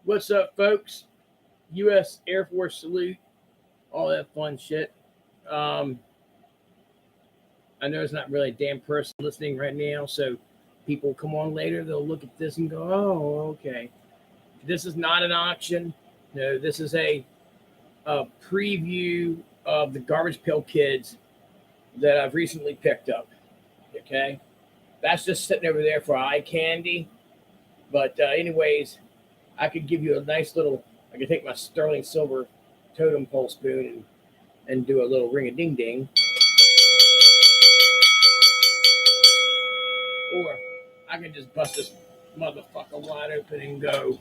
What's up, folks? U.S. Air Force salute, all that fun shit. Um, I know it's not really a damn person listening right now, so people come on later, they'll look at this and go, oh, okay. This is not an auction. No, this is a preview of the Garbage Pail Kids that I've recently picked up. Okay? That's just sitting over there for eye candy. But, anyways, I could give you a nice little, I could take my sterling silver totem pole spoon and do a little ring a ding ding. Or I can just bust this motherfucker wide open and go.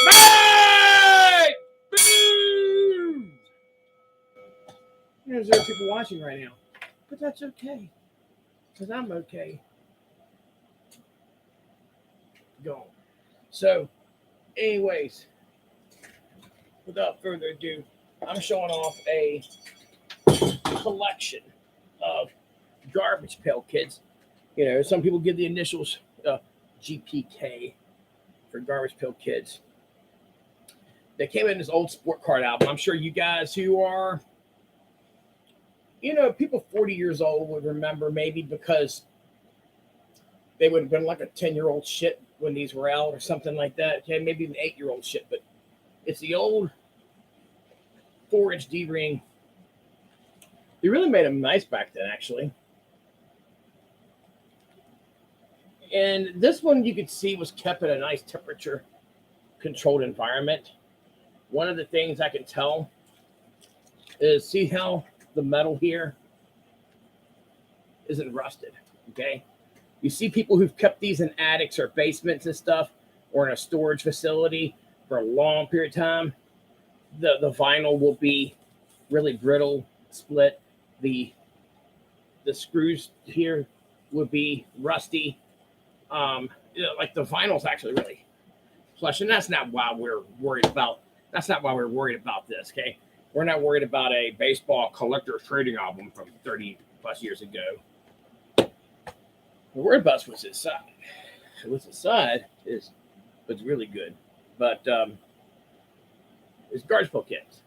Fight! Boom! There's other people watching right now. But that's okay. Because I'm okay. Go. So, anyways, without further ado, I'm showing off a collection of Garbage Pail Kids. You know, some people give the initials GPK for Garbage Pail Kids. They came in this old sport card album. I'm sure you guys who are, people 40 years old would remember, maybe because they would have been like a 10-year-old shit when these were out or something like that. Okay, maybe an 8-year-old shit, but it's the old 4-inch D-ring. They really made them nice back then, actually. And this one you could see was kept in a nice temperature controlled environment. One of the things I can tell is, see how the metal here isn't rusted, okay? You see people who've kept these in attics or basements and stuff, or in a storage facility for a long period of time. The vinyl will be really brittle, split. The screws here would be rusty. Like the vinyl's actually really plush, and that's not why we're worried about. That's not why we're worried about this. Okay, we're not worried about a baseball collector's trading album from 30 plus years ago. We're worried about what's inside. What's inside was really good, but it's Garbage Pail Kids,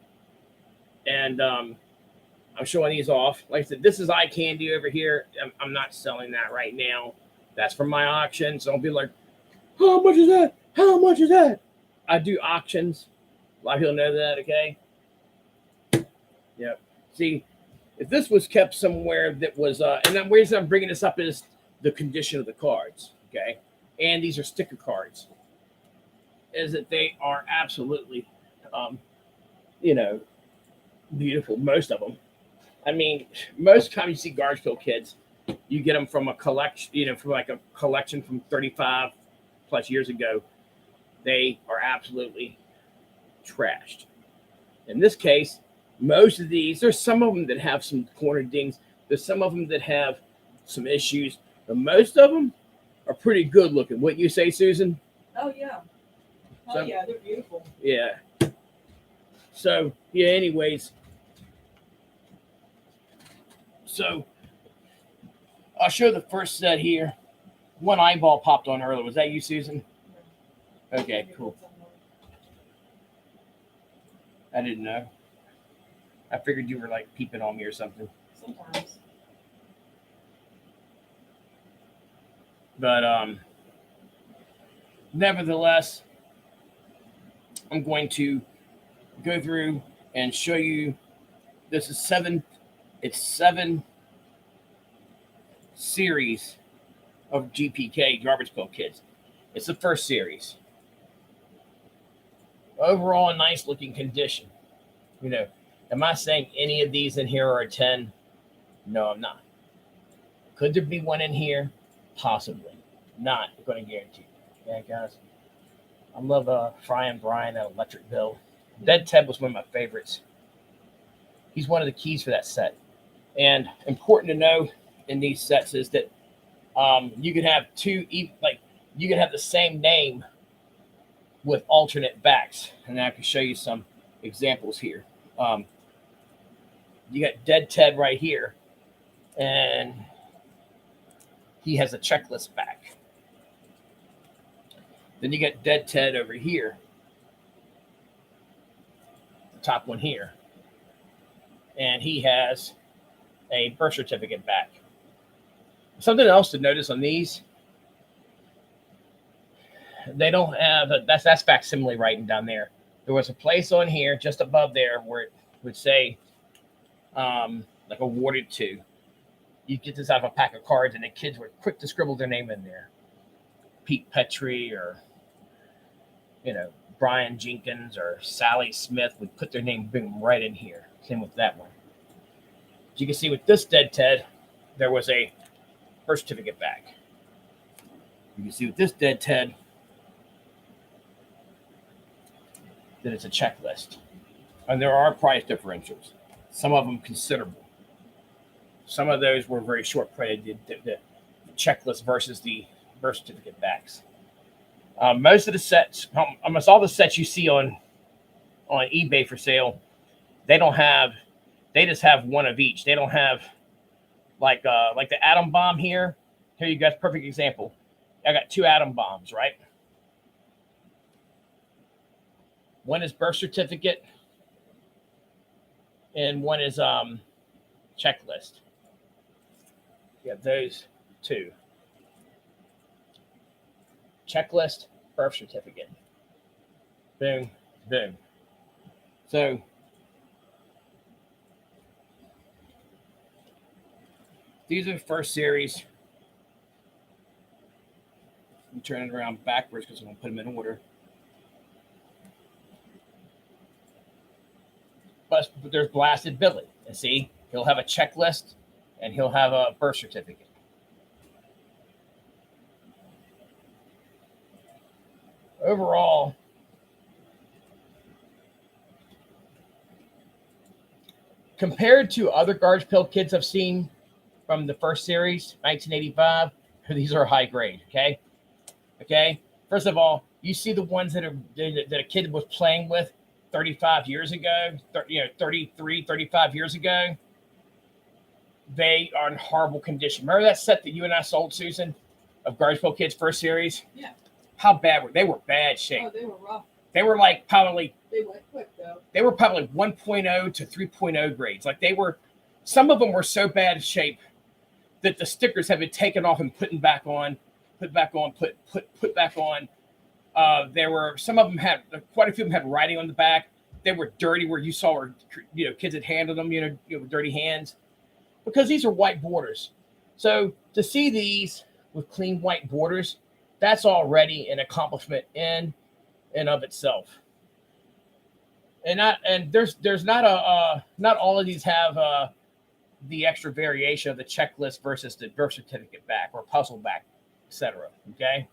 and I'm showing these off. Like I said, this is eye candy over here. I'm not selling that right now. That's from my auction. So don't be like, how much is that? How much is that? I do auctions. A lot of people know that, okay? Yep. See, if this was kept somewhere that was, and the reason I'm bringing this up is the condition of the cards, okay? And these are sticker cards. Is that they are absolutely, beautiful, most of them. I mean, most times you see Garbage Pail Kids, you get them from a collection, from like a collection from 35 plus years ago. They are absolutely trashed. In this case, most of these, there's some of them that have some corner dings. There's some of them that have some issues, but most of them are pretty good looking. Wouldn't you say, Susan? Oh, yeah. Oh, yeah, they're beautiful. Yeah. So, yeah, anyways. So, I'll show the first set here. One eyeball popped on earlier. Was that you, Susan? Okay, cool. I didn't know. I figured you were like peeping on me or something. Sometimes. But nevertheless, I'm going to go through and show you. This is 7. It's 7 series of GPK Garbage Pail Kids. It's the first series. Overall, a nice looking condition. Am I saying any of these in here are a 10? No, I'm not. Could there be one in here? Possibly. Not going to guarantee. Yeah, guys. I love Fry and Brian and Electric Bill. Dead Ted was one of my favorites. He's one of the keys for that set. And important to know in these sets is that you could have you could have the same name with alternate backs. And I can show you some examples here. You got Dead Ted right here. and he has a checklist back. Then you got Dead Ted over here, the top one here, and he has a birth certificate back. Something else to notice on these, they don't have that's facsimile writing down there. There was a place on here just above there where it would say like awarded to. You get this out of a pack of cards, and the kids were quick to scribble their name in there. Pete Petrie or Brian Jenkins or Sally Smith would put their name boom right in here. Same with that one. As you can see with this Dead Ted, there was a birth certificate back. You can see with this Dead Ted that it's a checklist. And there are price differentials. Some of them considerable. Some of those were very short printed, the checklist versus the birth certificate backs. Most of the sets, almost all the sets you see on eBay for sale, they just have one of each. They don't have like the atom bomb here. Here you got perfect example. I got 2 atom bombs, right? One is birth certificate, and one is checklist. You have those 2. Checklist, birth certificate. Boom, boom. So these are the first series. I'm turning it around backwards because I'm going to put them in order. But there's Blasted Billy. And see, he'll have a checklist and he'll have a birth certificate. Overall, compared to other Garbage Pail Kids I've seen from the first series, 1985, these are high grade, okay? Okay? First of all, you see the ones that a kid was playing with 35 years ago, 33, 35 years ago. They are in horrible condition. Remember that set that you and I sold, Susan, of Garbage Pail Kids first series? Yeah. How bad were they? Were bad shape. Oh, they were rough. They were like probably. They went quick though. They were probably 1.0 to 3.0 grades. Like they were. Some of them were so bad shape that the stickers have been taken off and put back on. There were some of them had quite a few of them had writing on the back. They were dirty where you saw where kids had handled them with dirty hands, because these are white borders. So to see these with clean white borders, that's already an accomplishment in and of itself. And there's not not all of these have the extra variation of the checklist versus the birth certificate back or puzzle back, etc. Okay,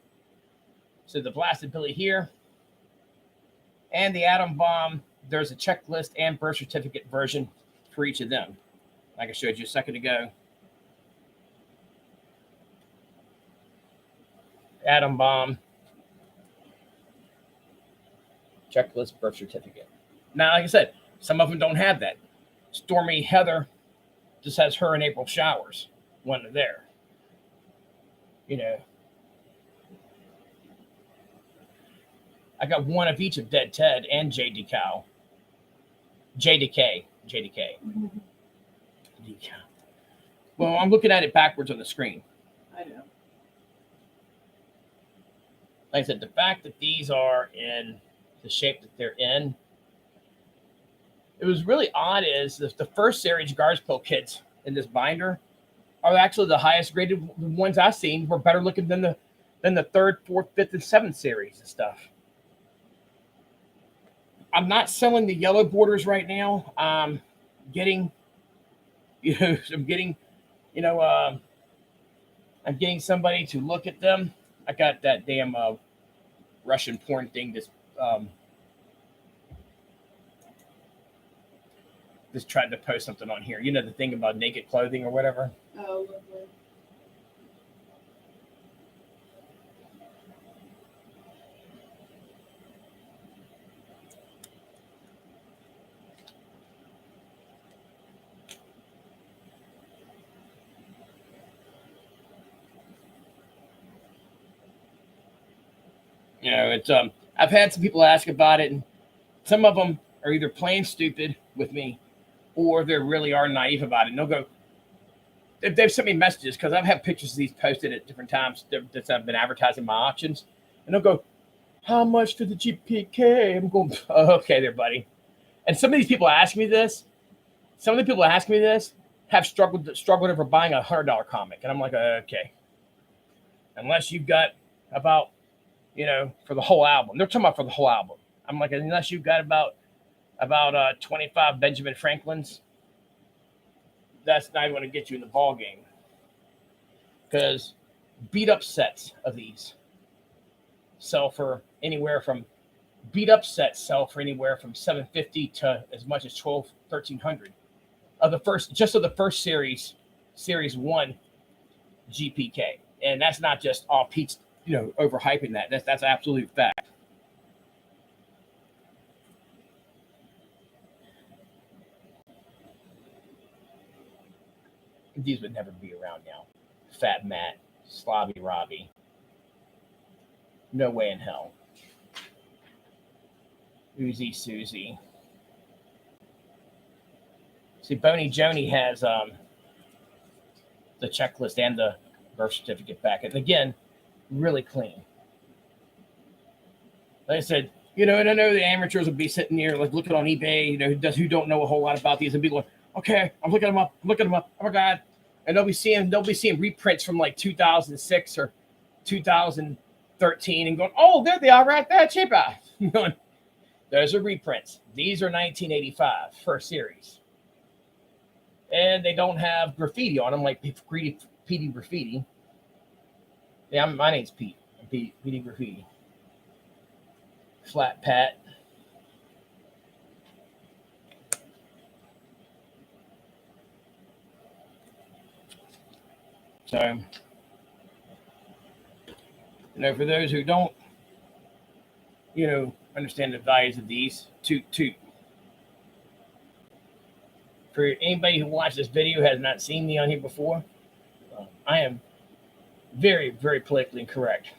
so the Blasted Billy here and the Atom Bomb, there's a checklist and birth certificate version for each of them, like I showed you a second ago. Atom Bomb, checklist, birth certificate. Now, like I said, some of them don't have that. Stormy Heather just has her and April showers when they're there. I got one of each of Dead Ted and JDK. Mm-hmm. Well, I'm looking at it backwards on the screen. I know. Like I said, the fact that these are in the shape that they're in, it was really odd is the first series Garbage Pail Kids in this binder are actually the highest graded ones I've seen. Were better looking than the 3rd, 4th, 5th, and 7th series and stuff. I'm not selling the yellow borders right now. I'm getting somebody to look at them. I got that damn Russian porn thing just tried to post something on here. The thing about naked clothing or whatever. Oh, lovely. It's I've had some people ask about it, and some of them are either playing stupid with me, or they really are naive about it. And they'll go, they've sent me messages because I've had pictures of these posted at different times that I've been advertising my auctions, and they'll go, "How much for the GPK?" I'm going, oh, "Okay, there, buddy." And some of these people ask me this. Some of the people asking me this have struggled over buying $100 comic, and I'm like, okay, unless you've got about, for the whole album. They're talking about for the whole album. I'm like, unless you've got about 25 Benjamin Franklins, that's not going to get you in the ball game. Because beat up sets of these sell for anywhere from $750 to as much as $1,300 of the first series 1 GPK, and that's not just all Pete's overhyping that. That's absolute fact. These would never be around now. Fat Matt, Slobby Robbie. No way in hell. Uzi Susie. See, Boney Joni has the checklist and the birth certificate back. And again, really clean. Like I said, and I know the amateurs will be sitting here like looking on eBay, who don't know a whole lot about these, and be like, okay, I'm looking them up. Oh my God. And they'll be seeing reprints from like 2006 or 2013 and going, oh, there they are right there, cheaper. Those are reprints. These are 1985 first series. And they don't have graffiti on them like Petey Graffiti. Yeah, my name's Pete. I'm Petey Graffiti. Flat Pat. So, for those who don't, understand the values of these, for anybody who watched this video who has not seen me on here before, I am very, very politically incorrect.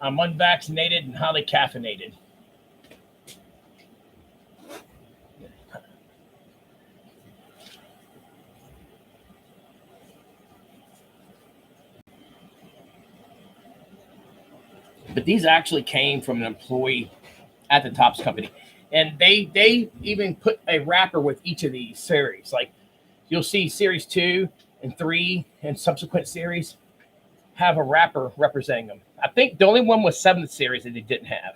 I'm unvaccinated and highly caffeinated. But these actually came from an employee at the Topps company. And they even put a wrapper with each of these series. Like you'll see series 2 and 3 and subsequent series have a wrapper representing them. I think the only one was 7th series that they didn't have.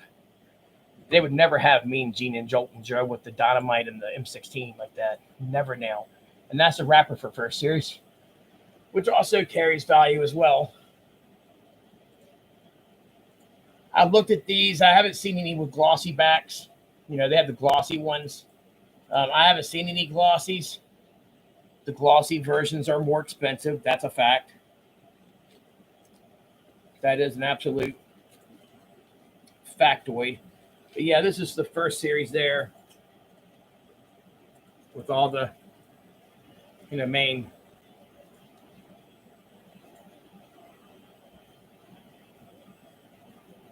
They would never have Mean Gene and Jolt and Joe with the Dynamite and the M16 like that. Never now. And that's a wrapper for first series, which also carries value as well. I've looked at these. I haven't seen any with glossy backs. They have the glossy ones. I haven't seen any glossies. The glossy versions are more expensive. That's a fact. That is an absolute factoid. But yeah, this is the first series there with all the, main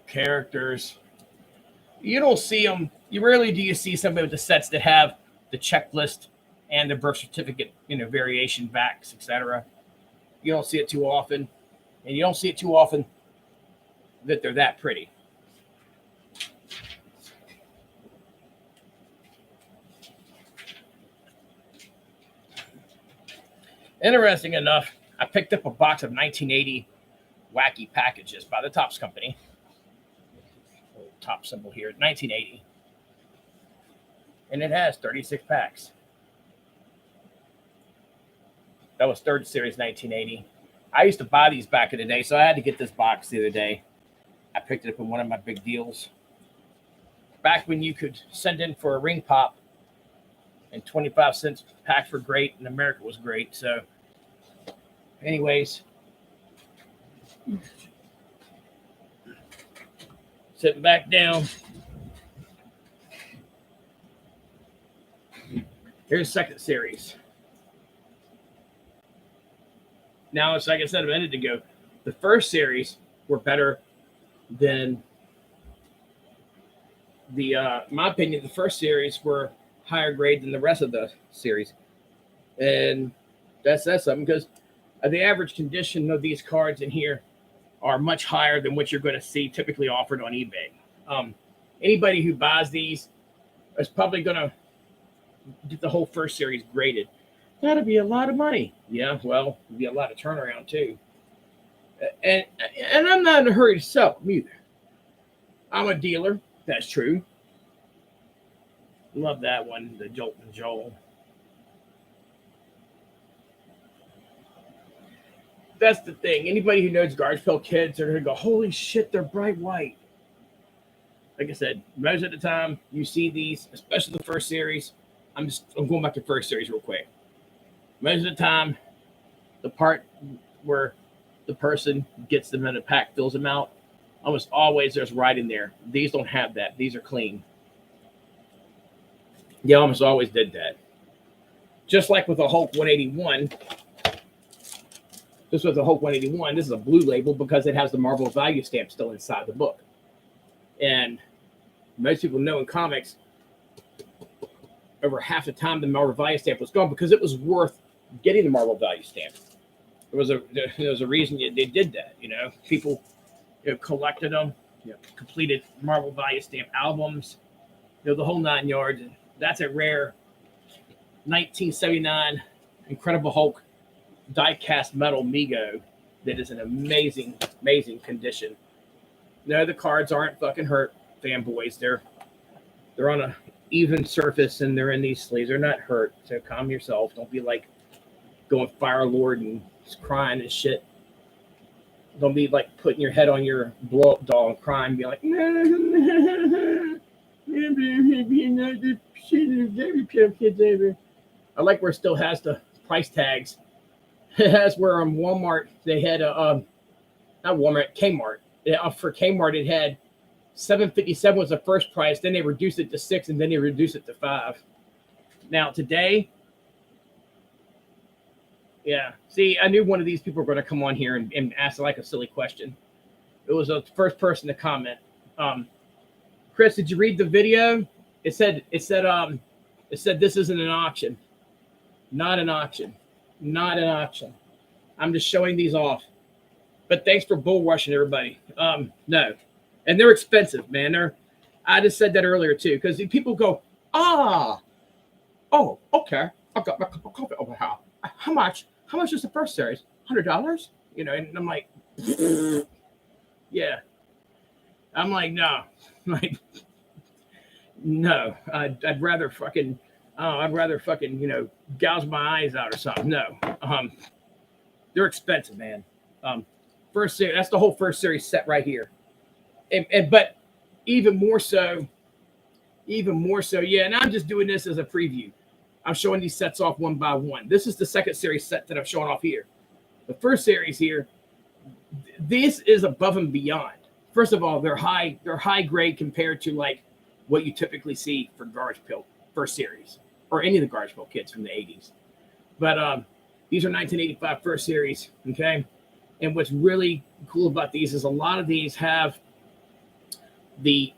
characters. You don't see them. You rarely do you see somebody with the sets that have the checklist and the birth certificate, variation backs, etc. You don't see it too often, and you don't see it too often that they're that pretty. Interesting enough, I picked up a box of 1980 wacky packages by the Topps company. Top symbol here, 1980. And it has 36 packs. That was 3rd series 1980. I used to buy these back in the day, so I had to get this box the other day. I picked it up in one of my big deals. Back when you could send in for a ring pop and 25 cents packs were great and America was great. So anyways, sitting back down. Here's 2nd series. Now, it's like I said a minute ago, the first series were better than the, in my opinion, the first series were higher grade than the rest of the series. And that's something, because the average condition of these cards in here are much higher than what you're going to see typically offered on eBay. Anybody who buys these is probably going to get the whole first series graded. That'll be a lot of money. Yeah, well, it'll be a lot of turnaround too. And I'm not in a hurry to sell them either. I'm a dealer. That's true. Love that one, the Jolt and Joel. That's the thing. Anybody who knows Garbage Pail Kids are going to go, holy shit, they're bright white. Like I said, most of the time you see these, especially the first series. I'm going back to the first series real quick. Most of the time, the part where the person gets them in a pack, fills them out, almost always there's writing there. These don't have that. These are clean. Yeah, almost always did that. Just like with the Hulk 181. This was a Hulk 181. This is a blue label because it has the Marvel value stamp still inside the book. And most people know in comics, over half the time the Marvel value stamp was gone because it was worth getting the Marvel value stamp. There was a reason they did that. People collected them, completed Marvel value stamp albums, the whole 9 yards. And that's a rare 1979 Incredible Hulk die-cast metal Mego that is in amazing, amazing condition. No, the cards aren't fucking hurt, fanboys. They're on a even surface and they're in these sleeves. They're not hurt, so calm yourself. Don't be like going Fire Lord and crying and shit. Don't be like putting your head on your blow-up doll and crying and be like, I like where it still has the price tags. It has where on Walmart they had not Walmart, Kmart. For Kmart it had $7.57 was the first price. Then they reduced it to $6, and then they reduced it to $5. Now today, yeah. See, I knew one of these people were going to come on here and ask like a silly question. It was the first person to comment. Chris, did you read the video? It said this isn't an auction. Not an auction. Not an auction. I'm just showing these off. But thanks for bull rushing everybody. No. And they're expensive, man. I just said that earlier too, because people go, oh, okay. I've got my cup of coffee over here. How much? How much is the first series? $100? And I'm like, yeah. I'm like, no. Like, no. I'd rather fucking gouge my eyes out or something. No. They're expensive, man. First series, that's the whole first series set right here. But even more so, yeah, and I'm just doing this as a preview. I'm showing these sets off one by one. This is the second series set that I'm showing off here. The first series here, this is above and beyond. First of all, they're high grade compared to like what you typically see for Garbage Pail first series or any of the Garbage Pail Kids from the 80s. But these are 1985 first series, okay? And what's really cool about these is a lot of these have the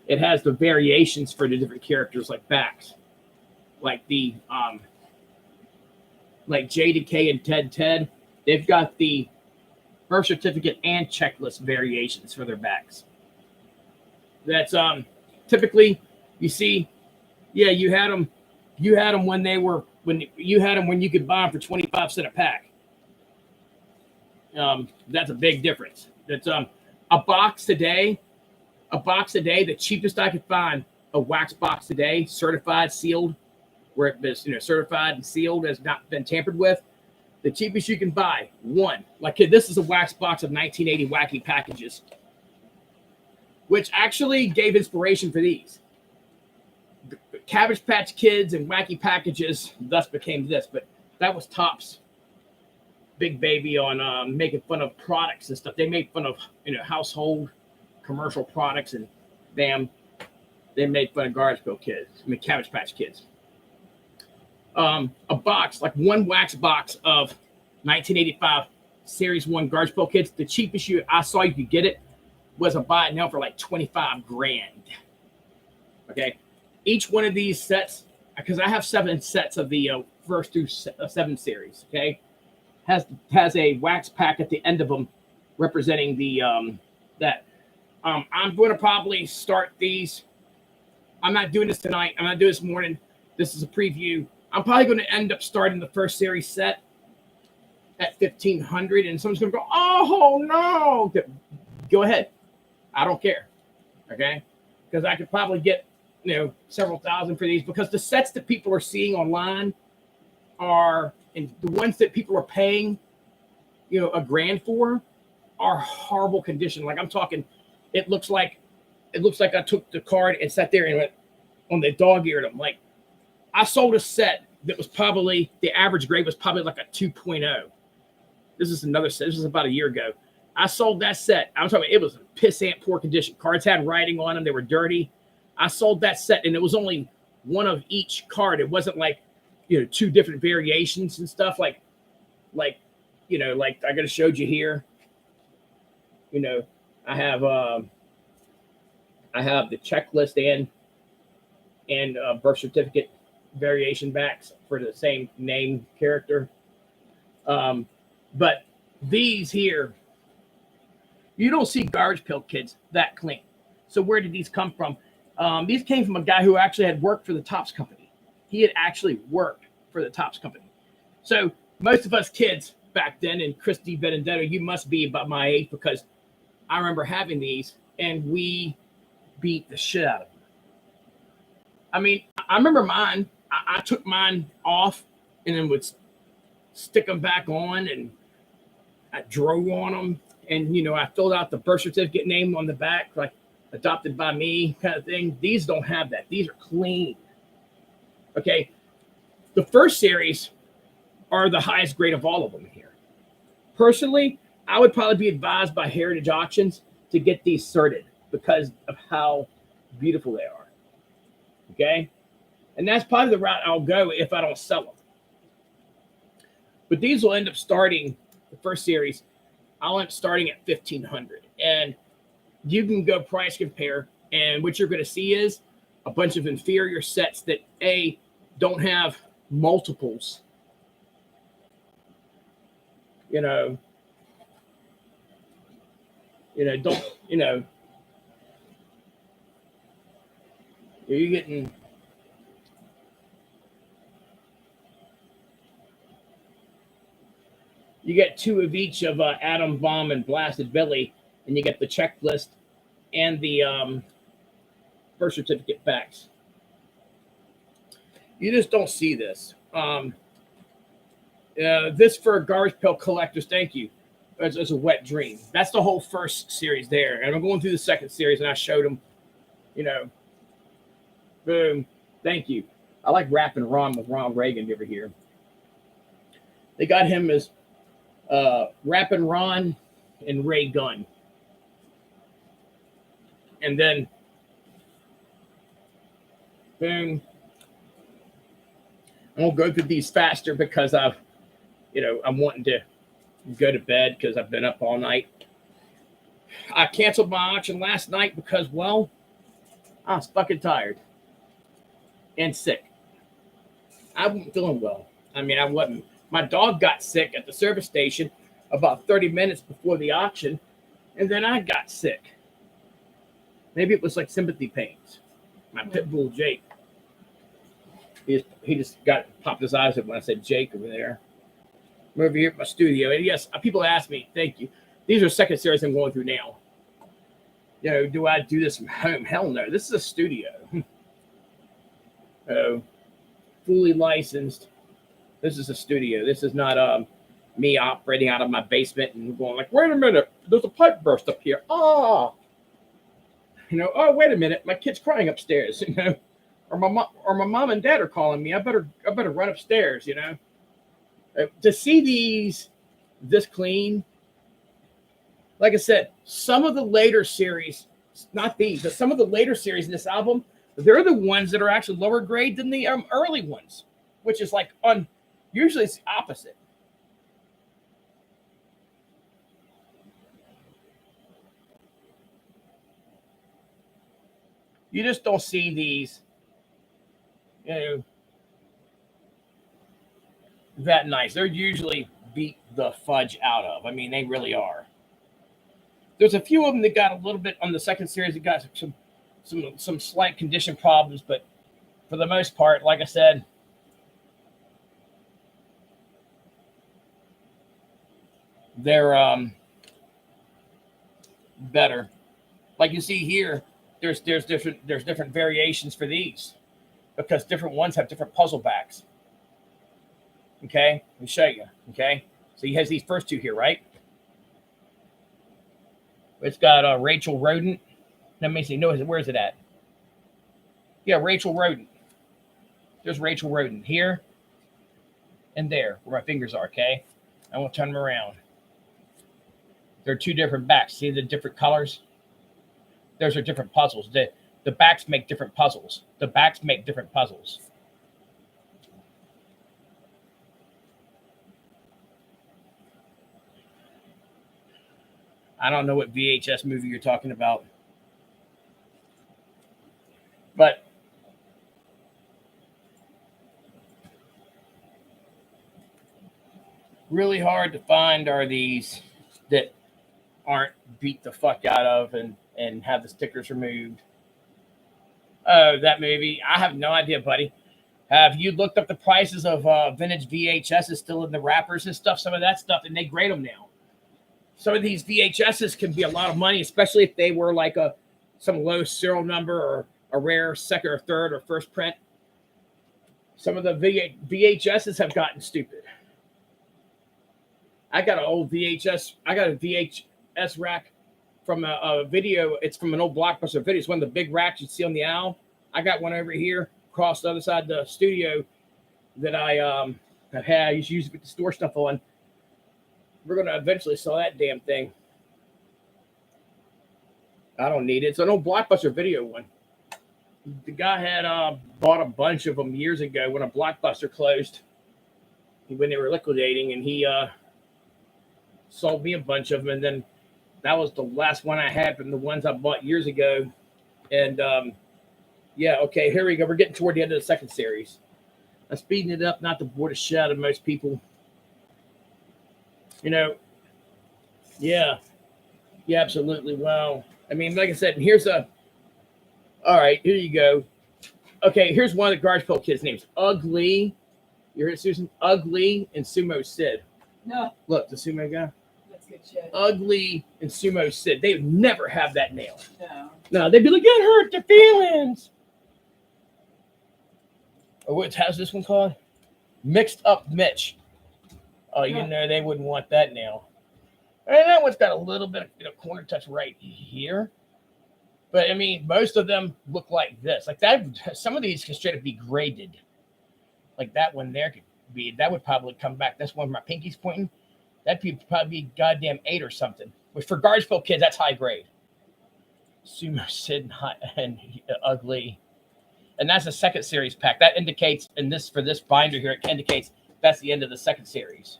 it has the variations for the different characters like backs. Like the like JDK and Ted, they've got the birth certificate and checklist variations for their backs. That's typically you see, yeah, you had them when you could buy them for 25 cents a pack. That's a big difference. That's a box today, the cheapest I could find, a wax box today, certified, sealed, where it was, certified and sealed, has not been tampered with. The cheapest you can buy, one. Like this is a wax box of 1980 wacky packages, which actually gave inspiration for these. Cabbage Patch Kids and wacky packages thus became this, but that was Topps big baby on making fun of products and stuff. They made fun of household commercial products, and damn, they made fun of Garbage Pail Kids. Cabbage Patch Kids. A box, like one wax box of 1985 Series 1 garbage pail kits. The cheapest I saw you could get it was a buy it now for like 25 grand. Okay. Each one of these sets, because I have 7 sets of the first through 7 series, okay, has a wax pack at the end of them representing the that. I'm going to probably start these. I'm not doing this tonight. I'm not doing this morning. This is a preview. I'm probably going to end up starting the first series set at 1,500, and someone's going to go, "Oh no!" Go ahead. I don't care. Okay, because I could probably get several thousand for these, because the sets that people are seeing online are, and the ones that people are paying a grand for, are horrible condition. Like I'm talking, it looks like I took the card and sat there and went on the dog-eared them. Like, I sold a set that was probably, the average grade was probably like a 2.0. This is another set. This was about a year ago. I sold that set. I'm talking, it was in pissant poor condition. Cards had writing on them. They were dirty. I sold that set, and it was only one of each card. It wasn't like, 2 different variations and stuff. Like I could have showed you here. I have the checklist and birth certificate variation backs for the same name character. But these here, you don't see garbage pail kids that clean. So where did these come from? These came from a guy who actually had worked for the Topps company. He had actually worked for the Topps company. So most of us kids back then, and Christy Benedetto, you must be about my age, because I remember having these, and we beat the shit out of them. I mean, I remember mine. I took mine off and then would stick them back on, and I drove on them. And, I filled out the birth certificate name on the back, like adopted by me kind of thing. These don't have that. These are clean. Okay. The first series are the highest grade of all of them here. Personally, I would probably be advised by Heritage Auctions to get these sorted because of how beautiful they are. Okay. And that's probably the route I'll go if I don't sell them. But these will end up starting, the first series, I'll end up starting at 1,500. And you can go price compare. And what you're going to see is a bunch of inferior sets that, A, don't have multiples. You're getting, you get 2 of each of Atom Bomb and Blasted Belly, and you get the checklist and the birth certificate backs. You just don't see this. This for garbage pail collectors, thank you. It's a wet dream. That's the whole first series there. And I'm going through the second series, and I showed them, boom, thank you. I like Rappin' Ron with Ronald Reagan over here. They got him as Rappin' Ron and Ray Gunn. And then, boom. I won't go through these faster because I'm wanting to go to bed because I've been up all night. I canceled my auction last night because, well, I was fucking tired and sick. I wasn't feeling well. I mean, I wasn't. My dog got sick at the service station about 30 minutes before the auction, and then I got sick. Maybe it was like sympathy pains. My pit bull, Jake. He just popped his eyes up when I said Jake over there. I'm over here at my studio. And yes, people ask me, thank you. These are second series I'm going through now. Do I do this from home? Hell no. This is a studio. Fully licensed. This is a studio. This is not me operating out of my basement and going like, wait a minute, there's a pipe burst up here. Oh, wait a minute, my kid's crying upstairs, or my mom and dad are calling me. I better run upstairs, To see this clean, like I said, some of the later series, not these, but some of the later series in this album, they're the ones that are actually lower grade than the early ones, which is like usually it's the opposite. You just don't see these, that nice. They're usually beat the fudge out of. I mean, they really are. There's a few of them that got a little bit on the second series that got some slight condition problems, but for the most part, like I said, they're better. Like you see here, there's different variations for these because different ones have different puzzle backs. Okay, let me show you. Okay, so he has these first two here, right? It's got Rachel Rodent. Let me see. No, where's it at? Yeah, Rachel Rodent. There's Rachel Rodent here and there where my fingers are. Okay, I won't turn them around. There are two different backs. See the different colors? Those are different puzzles. The backs make different puzzles. The backs make different puzzles. I don't know what VHS movie you're talking about. But really hard to find are these that aren't beat the fuck out of and have the stickers removed. Oh, that movie. I have no idea, buddy. Have you looked up the prices of vintage VHSs still in the wrappers and stuff? Some of that stuff, and they grade them now. Some of these VHSs can be a lot of money, especially if they were like some low serial number or a rare second or third or first print. Some of the VHSs have gotten stupid. I got an old VHS. I got a VHS rack from a video. It's from an old Blockbuster video. It's one of the big racks you see on the aisle. I got one over here across the other side of the studio that I have had. I used to use it to store stuff on. We're going to eventually sell that damn thing. I don't need it. It's an old Blockbuster video one. The guy had bought a bunch of them years ago when a Blockbuster closed, when they were liquidating, and he sold me a bunch of them. And then that was the last one I had from the ones I bought years ago. And yeah, okay, here we go. We're getting toward the end of the second series. I'm speeding it up, not to bore the shit out of most people. Yeah, absolutely. Wow. I mean, like I said, all right, here you go. Okay, here's one of the Garbage Pail kids' names. Ugly. You heard Susan? Ugly and Sumo Sid. No. Look, the Sumo guy. That's good shit. Ugly and Sumo Sid. They would never have that nail. No. They'd be like, it hurt their feelings. Or how's this one called? Mixed Up Mitch. Oh, they wouldn't want that nail. And that one's got a little bit of corner touch right here. But I mean, most of them look like this. Like that, some of these can straight up be graded. Like that one there that would probably come back. That's one where my pinky's pointing. That'd probably be goddamn 8 or something. Which for Garbage Pail kids, that's high grade. Sumo Sid and Ugly. And that's a second series pack. That indicates, for this binder here, it indicates that's the end of the second series.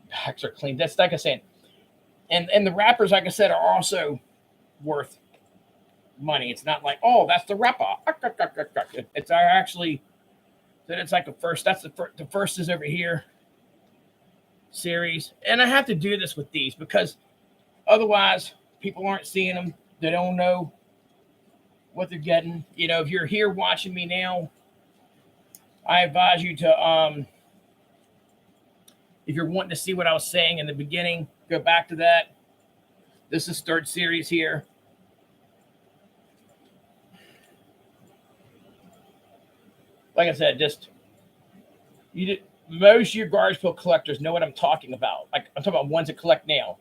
Packs are clean. That's like I said. And the wrappers, like I said, are also worth money. It's not like, oh, that's the wrapper. It's actually, it's like a first. That's the first is over here series. And I have to do this with these because otherwise people aren't seeing them. They don't know what they're getting. If you're here watching me now, I advise you to, if you're wanting to see what I was saying in the beginning, go back to that. This is third series here. Like I said, most of your Garbage Pail collectors know what I'm talking about. Like I'm talking about ones that collect now.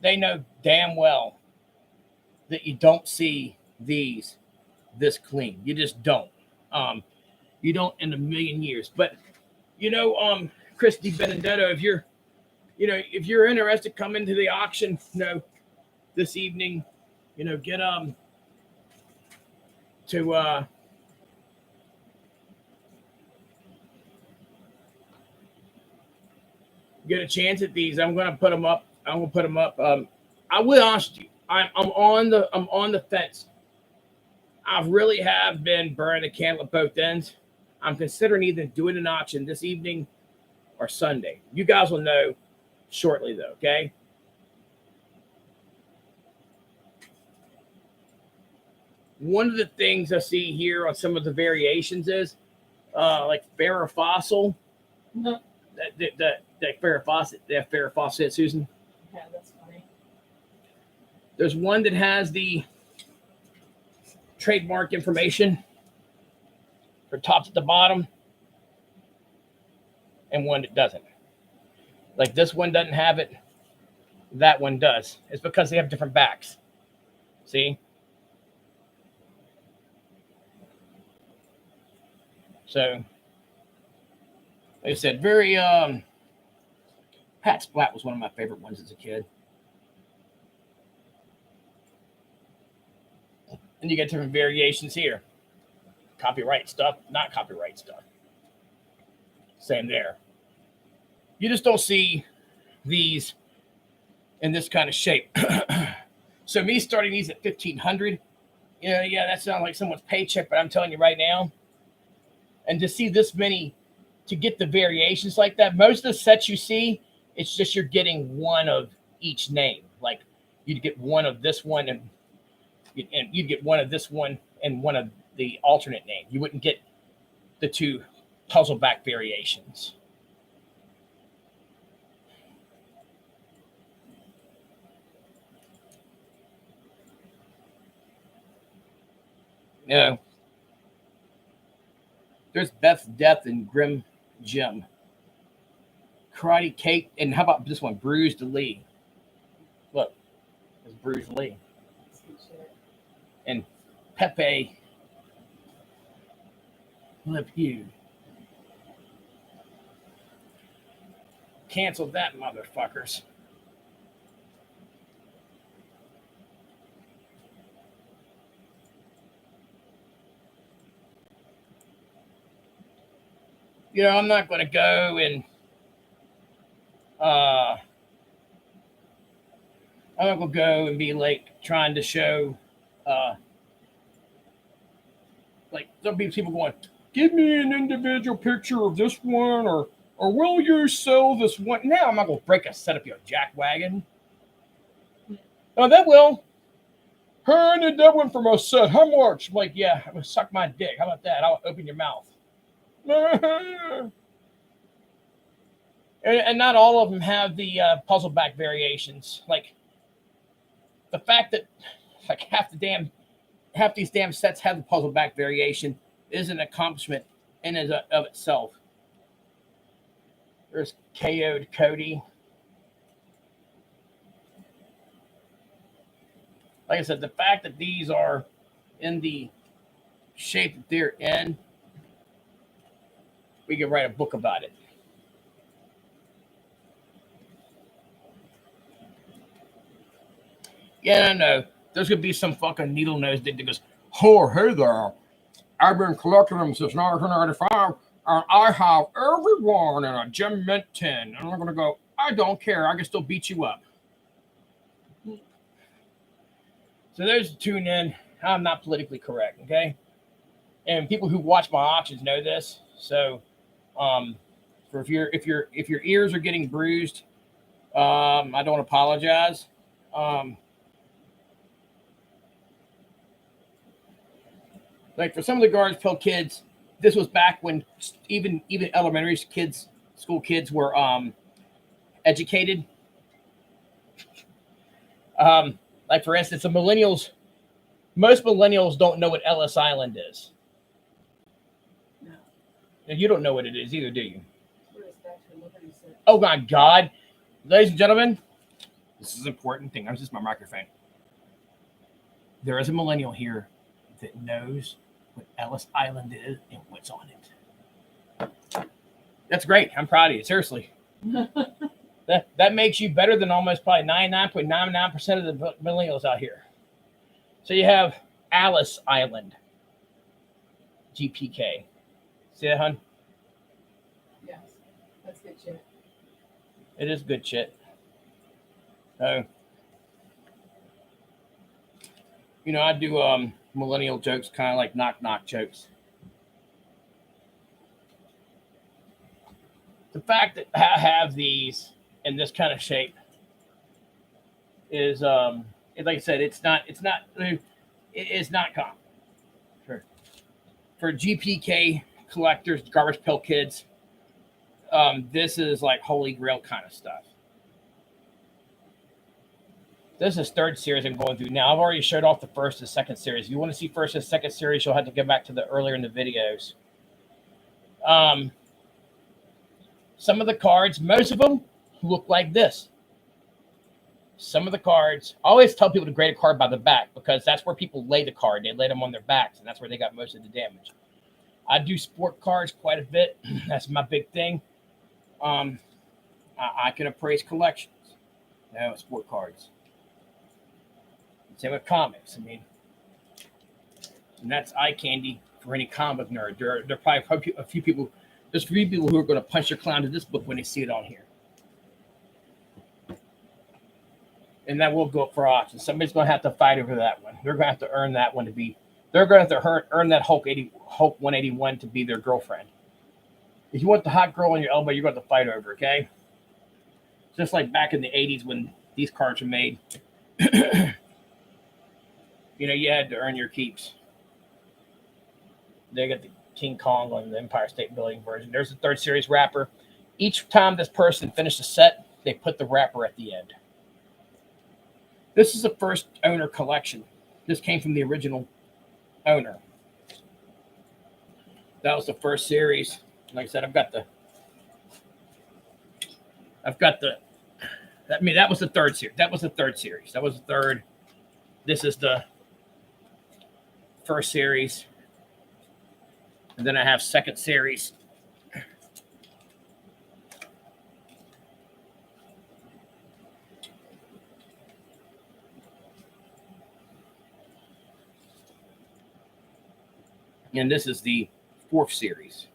They know damn well that you don't see these this clean. You just don't. You don't in a million years. But Christy Benedetto, if you're interested, come into the auction, this evening, get to get a chance at these. I'm gonna put them up. I will honest you. I'm on the fence I really have been burning the candle at both ends. I'm considering either doing an auction this evening or Sunday. You guys will know shortly, though, okay? One of the things I see here on some of the variations is like Farrah No. that Farrah Fawcett, Susan. Yeah, that's funny. There's one that has the trademark information from top to the bottom, and one that doesn't. Like this one doesn't have it, that one does. It's because they have different backs. See? So, like I said, very Pat Splat was one of my favorite ones as a kid. And you get different variations here. Copyright stuff, not copyright stuff. Same there. You just don't see these in this kind of shape. So me starting these at 1,500, yeah, that sounds like someone's paycheck, but I'm telling you right now, and to see this many, to get the variations like that, most of the sets you see, it's just you're getting one of each name. Like you'd get one of this one, and you'd get one of this one and one of the alternate name. You wouldn't get the two puzzle back variations. No. There's Beth's Death and Grim Jim. Karate Kate, and how about this one? Bruised Lee. Look, it's Bruised Lee. And Pepe Le Pew. Cancel that, motherfuckers. I'm not going to go and I'm not going to go and be like trying to show like some people going, give me an individual picture of this one, or will you sell this one? Now I'm not going to break a set up your jack wagon. Oh, that will. Her and that one for my set. How much? I'm like, yeah, I'm going to suck my dick. How about that? I'll open your mouth. And not all of them have the puzzle back variations. Like the fact that like half these damn sets have the puzzle back variation is an accomplishment in and of itself. There's KO'd Cody. Like I said, the fact that these are in the shape that they're in, we can write a book about it. Yeah, I know. There's going to be some fucking needle-nosed dick that goes, oh, hey there. I've been collecting them since 1995, and I have every one in a Gem Mint tin. And I'm going to go, I don't care. I can still beat you up. So there's tune in. I'm not politically correct, okay? And people who watch my auctions know this. So, for if your ears are getting bruised, I don't apologize. Like for some of the Guards Pill kids, this was back when even elementary kids, school kids were educated. Like for instance, most millennials don't know what Ellis Island is. No. And you don't know what it is either, do you? What is Statue of Liberty said? Oh my God. Ladies and gentlemen, this is an important thing. This is my microphone. There is a millennial here that knows what Ellis Island is and what's on it. That's great. I'm proud of you. Seriously. That makes you better than almost probably 99.99% of the millennials out here. So you have Alice Island. GPK. See that, hon? Yes. That's good shit. It is good shit. So, I do millennial jokes, kind of like knock knock jokes. The fact that I have these in this kind of shape is, like I said, it's not common. For GPK collectors, garbage pail kids, this is like holy grail kind of stuff. This is third series I'm going through now. I've already showed off the first and second series. If you want to see first and second series, you'll have to go back to the earlier in the videos. Some of the cards, most of them look like this. Some of the cards, I always tell people to grade a card by the back because that's where people lay the card. They lay them on their backs, and that's where they got most of the damage. I do sport cards quite a bit. That's my big thing. I can appraise collections. No, sport cards. Same with comics. I mean, and that's eye candy for any comic nerd. There are probably a few people. There's 3 people who are going to punch their clown to this book when they see it on here. And that will go up for auction. Somebody's going to have to fight over that one. They're going to have to earn that one to be. They're going to have to earn that Hulk 181 to be their girlfriend. If you want the hot girl on your elbow, you're going to fight over. Okay. Just like back in the 80s when these cards were made. You had to earn your keeps. They got the King Kong on the Empire State Building version. There's the third series wrapper. Each time this person finished a set, they put the wrapper at the end. This is the first owner collection. This came from the original owner. That was the first series. Like I said, that was the third series. That was the third series. That was the third. This is the first series. And then I have second series. And this is the fourth series.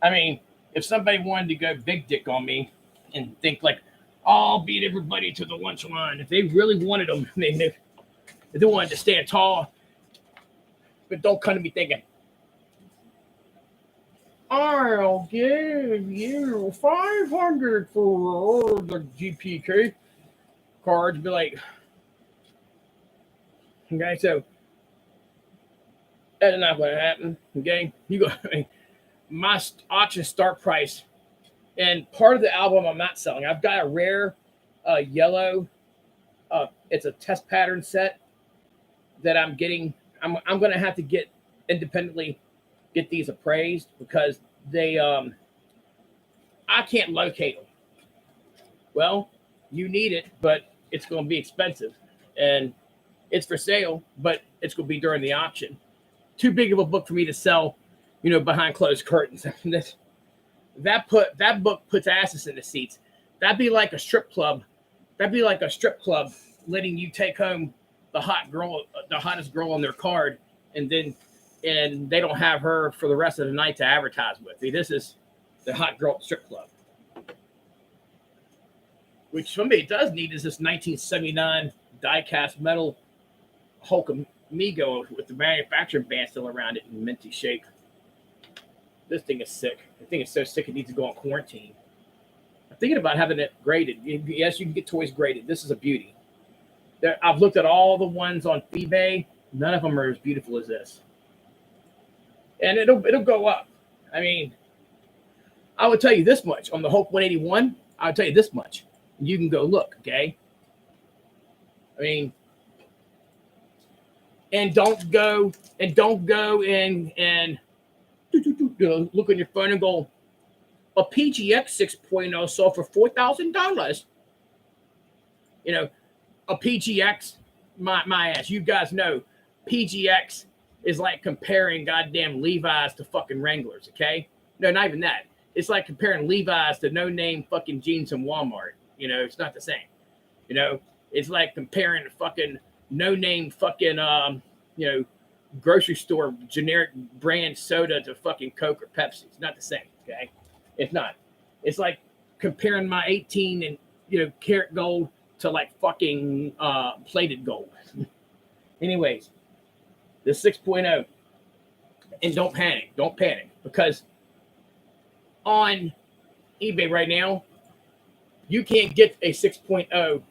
I mean, if somebody wanted to go big dick on me and think like, I'll beat everybody to the lunch line. If they really wanted them, if they wanted to stand tall, but don't come to me thinking, I'll give you 500 for all the GPK cards. Be like, okay, so that's not going to happen. Okay, you go. My auction start price, and part of the album I'm not selling. I've got a rare yellow. It's a test pattern set that I'm getting. I'm going to have to get independently. Get these appraised because they I can't locate them. Well, you need it, but it's going to be expensive, and it's for sale, but it's going to be during the auction. Too big of a book for me to sell, behind closed curtains. That book puts asses in the seats. That'd be like a strip club. That'd be like a strip club letting you take home the hottest girl on their card, and they don't have her for the rest of the night to advertise with. See, this is the hot girl strip club. Which somebody does need is this 1979 die-cast metal Hulk Amigo with the manufacturing band still around it in minty shape. This thing is sick. The thing is so sick it needs to go on quarantine. I'm thinking about having it graded. Yes, you can get toys graded. This is a beauty. I've looked at all the ones on eBay. None of them are as beautiful as this. And it'll go up. I mean, I would tell you this much on the Hulk 181. I would tell you this much. You can go look, okay? I mean, and don't go and look on your phone and go, a PGX 6.0 sold for $4,000. A PGX, my ass. You guys know PGX is like comparing goddamn Levi's to fucking Wranglers, okay? No, not even that. It's like comparing Levi's to no-name fucking jeans in Walmart. It's not the same. It's like comparing fucking no-name fucking, grocery store generic brand soda to fucking Coke or Pepsi. It's not the same, okay? It's not. It's like comparing my 18 and karat gold to like fucking plated gold. Anyways, the 6.0. And don't panic. Don't panic. Because on eBay right now, you can't get a 6.0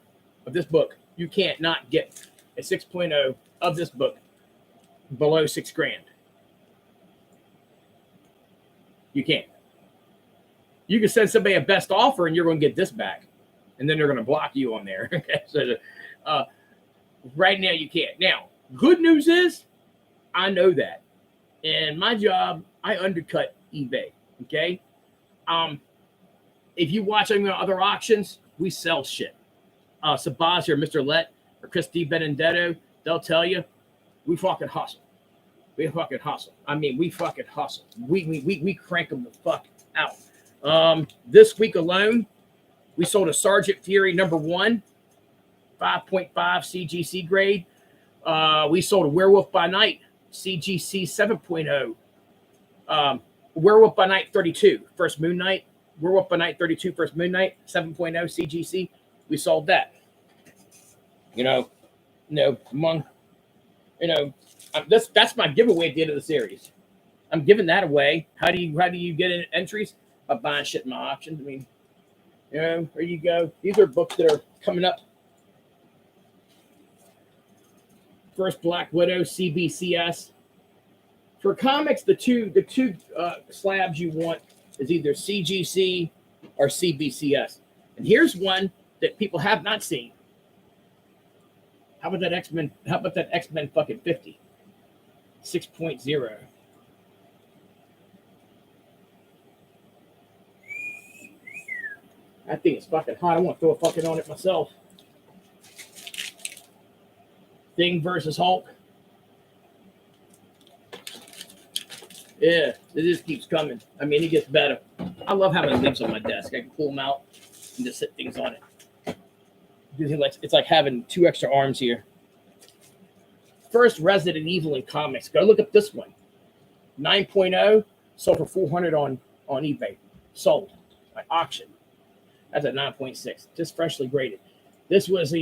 of this book. You can't not get a 6.0 of this book below $6,000. You can't. You can send somebody a best offer and you're going to get this back. And then they're going to block you on there. So right now you can't. Now, good news is I know that. And my job, I undercut eBay. Okay. If you watch any other auctions, we sell shit. Sabaz or Mr. Lett or Christy Benedetto, they'll tell you we fucking hustle. We fucking hustle. I mean, we fucking hustle. We crank them the fuck out. This week alone, we sold a Sergeant Fury number 1, 5.5 CGC grade. We sold a Werewolf by Night CGC 7.0. Werewolf by Night 32, First Moon Night. Werewolf by Night 32, First Moon Night 7.0 CGC. We sold that. That's my giveaway at the end of the series. I'm giving that away. How do you get in entries? By buying shit in my auctions. I mean, there you go. These are books that are coming up. First Black Widow CBCS. For comics, the two slabs you want is either CGC or CBCS. And here's one that people have not seen. How about that X-Men? How about that X-Men fucking 50? 6.0. That thing is fucking hot. I want to throw a fucking on it myself. Thing versus Hulk. Yeah, it just keeps coming. I mean, it gets better. I love having limbs on my desk. I can pull them out and just sit things on it. It's like having 2 extra arms here. First Resident Evil in comics. Go look up this one. 9.0 sold for $400 on eBay. Sold by auction. That's a 9.6. Just freshly graded. This was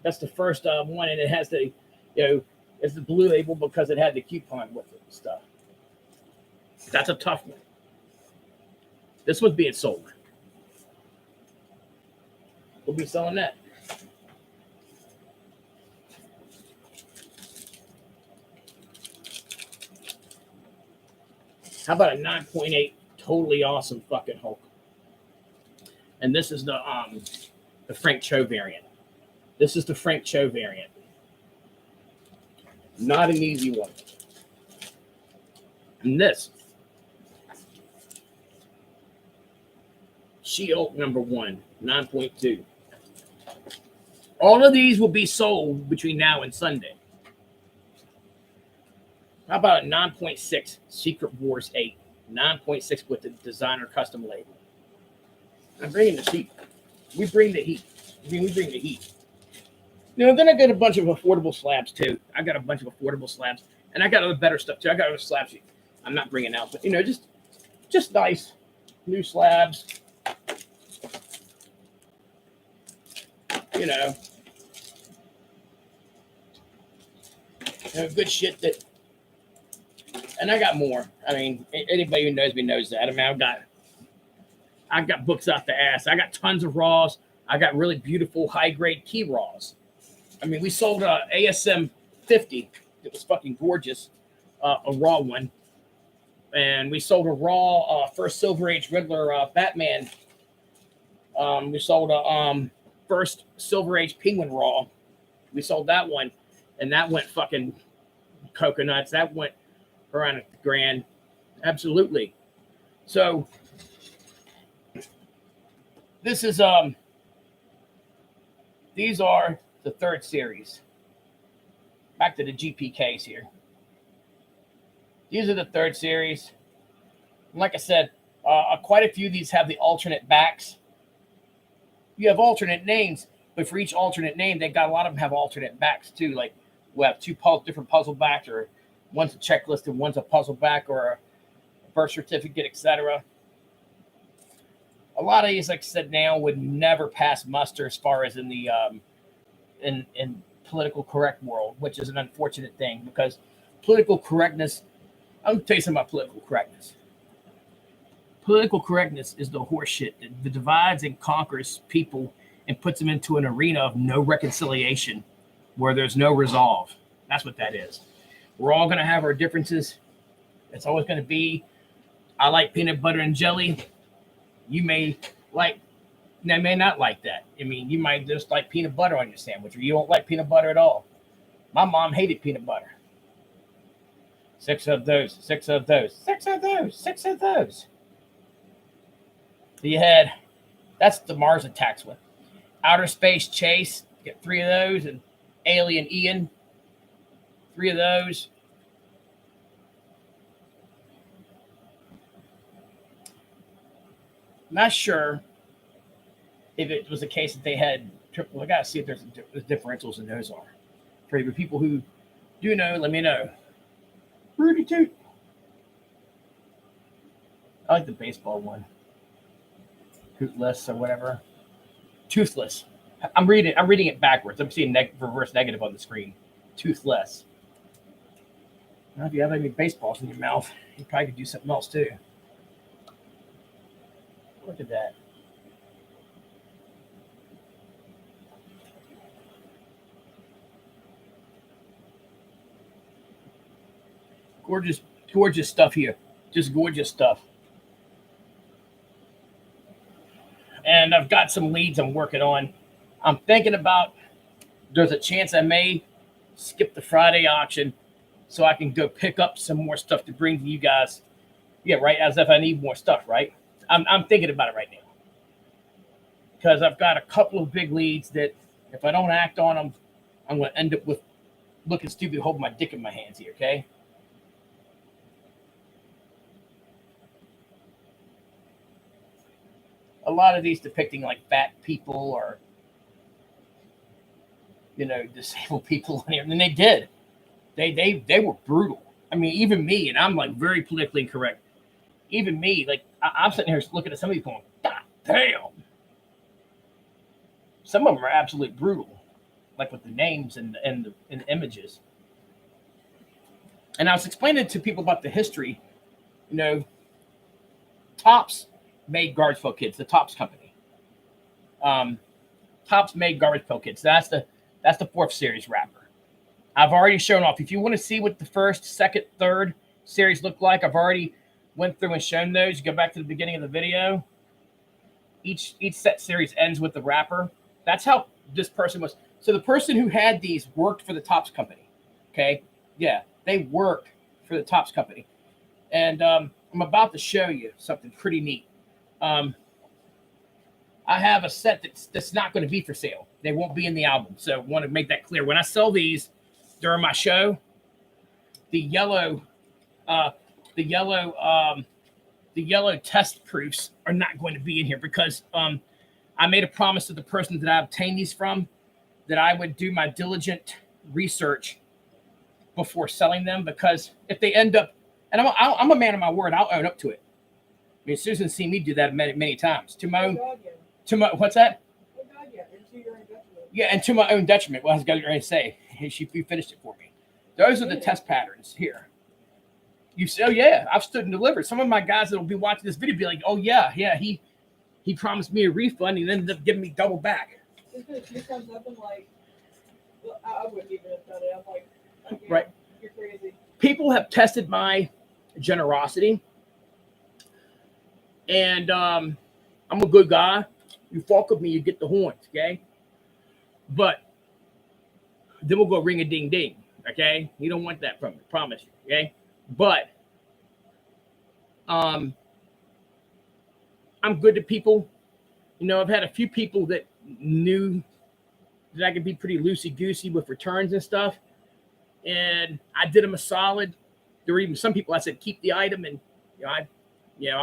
that's the first one, and it has the it's the blue label because it had the coupon with it and stuff. That's a tough one. This one's being sold. We'll be selling that. How about a 9.8 totally awesome fucking Hulk? And this is the Frank Cho variant. This is the Frank Cho variant. Not an easy one. And this She-Hulk number 1, 9.2. All of these will be sold between now and Sunday. How about a 9.6 Secret Wars 8? 9.6 with the designer custom label. I'm bringing the heat. We bring the heat. We bring the heat. Then I got a bunch of affordable slabs too. I got a bunch of affordable slabs. And I got other better stuff too. I got other slabs I'm not bringing out. But, just nice new slabs. Good shit that. And I got more. I mean, anybody who knows me knows that. I mean, I've got books out the ass. I got tons of raws. I got really beautiful high-grade key raws. I mean, we sold a ASM 50. It was fucking gorgeous, a raw one. And we sold a raw first Silver Age Riddler Batman. We sold a first Silver Age Penguin raw. We sold that one, and that went fucking coconuts. That went around $1,000. Absolutely. So this is these are the 3rd series. Back to the GPKs here. These are the 3rd series. Like I said, quite a few of these have the alternate backs. You have alternate names, but for each alternate name, a lot of them have alternate backs too. Like we have 2 different puzzle backs, or one's a checklist and one's a puzzle back, or a birth certificate, etc. a lot of these, like I said, now would never pass muster as far as in the in political correct world, which is an unfortunate thing because political correctness. I'm gonna tell you something about political correctness. Political correctness is the horseshit that divides and conquers people and puts them into an arena of no reconciliation where there's no resolve. That's what that is. We're all going to have our differences. It's always going to be, I like peanut butter and jelly. You may not like that. I mean, you might just like peanut butter on your sandwich, or you don't like peanut butter at all. My mom hated peanut butter. 6 of those, 6 of those, 6 of those, 6 of those. So you had, that's the Mars Attacks one. Outer Space Chase, get 3 of those, and Alien Ian, 3 of those. Not sure if it was a case that they had triple. I gotta see if there's differentials in those are. For the people who do know, let me know. Birdie toot. I like the baseball one. Hootless or whatever. Toothless. I'm reading it backwards. I'm seeing reverse negative on the screen. Toothless. Well, if you have any baseballs in your mouth, you probably could do something else too. Look at that. Gorgeous, gorgeous stuff here. Just gorgeous stuff. And I've got some leads I'm working on. I'm thinking about, there's a chance I may skip the Friday auction so I can go pick up some more stuff to bring to you guys. Yeah, right, as if I need more stuff, right? I'm thinking about it right now. Because I've got a couple of big leads that if I don't act on them, I'm going to end up with looking stupid holding my dick in my hands here, okay? A lot of these depicting like fat people or, disabled people in here. And they did. They were brutal. I mean, even me, and I'm like very politically incorrect. Even me, like I'm sitting here looking at some of these going, God damn. Some of them are absolutely brutal, like with the names and the images. And I was explaining to people about the history. Tops made Garbage Pail Kids, the Tops company. Tops made Garbage Pail Kids. That's the 4th series wrapper. I've already shown off. If you want to see what the 1st, 2nd, 3rd series look like, I've already went through and shown those. You go back to the beginning of the video. Each set series ends with the wrapper. That's how this person was. So the person who had these worked for the Tops company. Okay? Yeah, they worked for the Tops company. And I'm about to show you something pretty neat. I have a set that's not going to be for sale. They won't be in the album. So I want to make that clear. When I sell these during my show, the yellow test proofs are not going to be in here because I made a promise to the person that I obtained these from that I would do my diligent research before selling them, because if they end up, and I'm a man of my word, I'll own up to it. I mean, Susan's seen me do that many times. What's that? Yeah, and to my own detriment. Well, I was going to say, she finished it for me. Those are the test patterns here. You say, oh yeah, I've stood and delivered. Some of my guys that will be watching this video be like, oh yeah, he promised me a refund and ended up giving me double back. She comes up and like, well, I wouldn't even have done it. I'm like, right. You're crazy. People have tested my generosity, and I'm a good guy. You fuck with me, you get the horns, okay? But then we'll go ring a ding ding, okay? You don't want that from me, promise you, okay? But I'm good to people. I've had a few people that knew that I could be pretty loosey-goosey with returns and stuff. And I did them a solid. There were even some people I said, keep the item, and I'll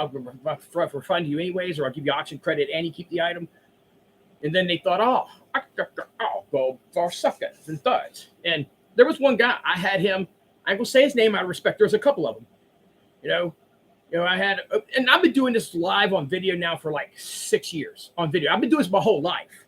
refund you anyways, or I'll give you auction credit and you keep the item. And then they thought, I'll go for seconds and thirds. And there was one guy, I had him, I will say his name out of respect. There's a couple of them, You know, I had, and I've been doing this live on video now for like 6 years on video. I've been doing this my whole life.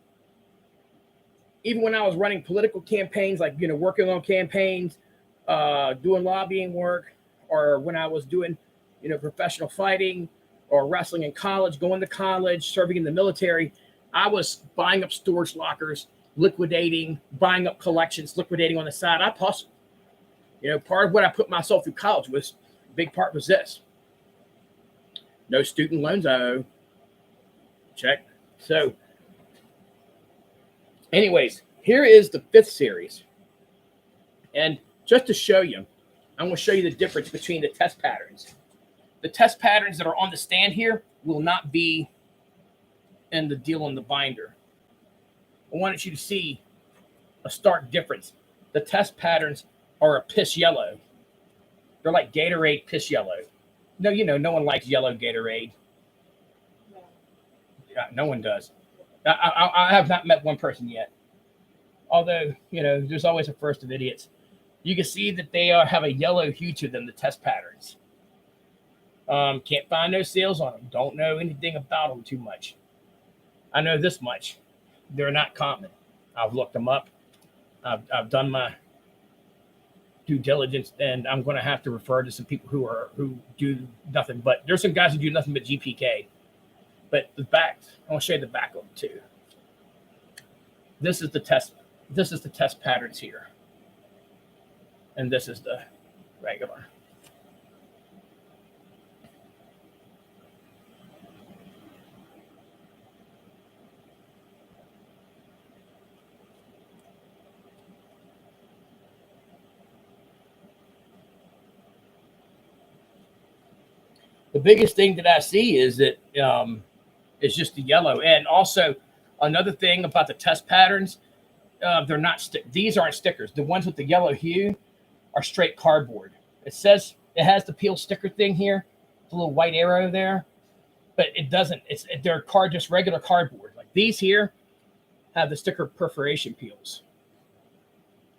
Even when I was running political campaigns, like, you know, working on campaigns, doing lobbying work, or when I was doing, you know, professional fighting or wrestling in college, going to college, serving in the military, I was buying up storage lockers, liquidating, buying up collections, liquidating on the side. I hustled. You know, part of what I put myself through college was, big part was this. No student loans owed. Check. So, anyways, here is the 5th series. And just to show you, I'm going to show you the difference between the test patterns. The test patterns that are on the stand here will not be in the deal in the binder. I wanted you to see a stark difference. The test patterns are a piss yellow. They're like Gatorade piss yellow. No, you know, no one likes yellow Gatorade. No. Yeah, no one does. I have not met one person yet. Although, you know, there's always a first of idiots. You can see that they have a yellow hue to them, the test patterns. Can't find no sales on them. Don't know anything about them too much. I know this much. They're not common. I've looked them up. I've done my due diligence, and I'm going to have to refer to some people who do nothing but. There's some guys who do nothing but GPK. But the back, I want to show you the back of them too. This is the test. This is the test patterns here, and this is the regular. The biggest thing that I see is that it's just the yellow. And also another thing about the test patterns, they're not these aren't stickers. The ones with the yellow hue are straight cardboard. It says it has the peel sticker thing here, the little white arrow there, but it doesn't. They're just regular cardboard. Like these here have the sticker perforation peels.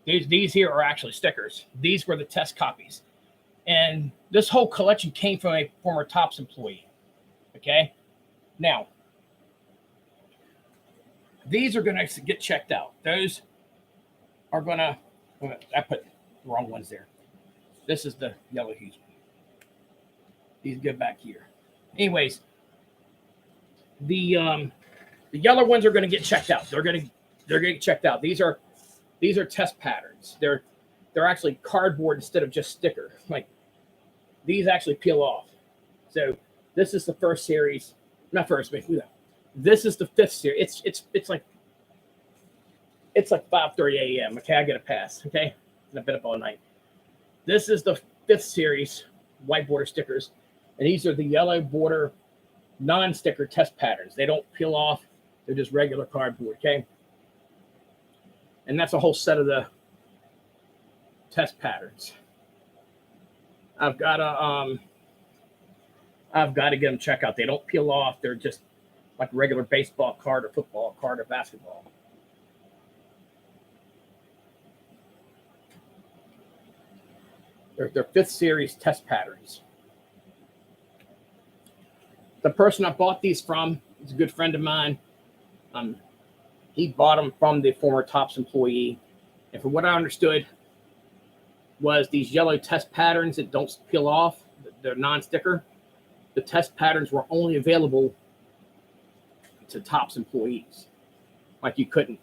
These here are actually stickers. These were the test copies. And this whole collection came from a former TOPS employee. Okay. Now, these are going to get checked out. Those are going to, I put the wrong ones there. This is the yellow hues. These go back here. Anyways, the yellow ones are going to get checked out. They're going to get checked out. These are test patterns. They're actually cardboard instead of just sticker. Like these actually peel off. So this is the first series. Not first, but this is the 5th series. It's like 5:30 a.m. Okay, I get a pass. Okay, I've been up all night. This is the 5th series, white border stickers, and these are the yellow border non-sticker test patterns. They don't peel off. They're just regular cardboard. Okay, and that's a whole set of the test patterns. I've got to get them checked out. They don't peel off. They're just like a regular baseball card or football card or basketball. They're 5th series test patterns. The person I bought these from is a good friend of mine. He bought them from the former TOPS employee. And from what I understood was these yellow test patterns that don't peel off, they're non-sticker. The test patterns were only available to TOPS employees. Like you couldn't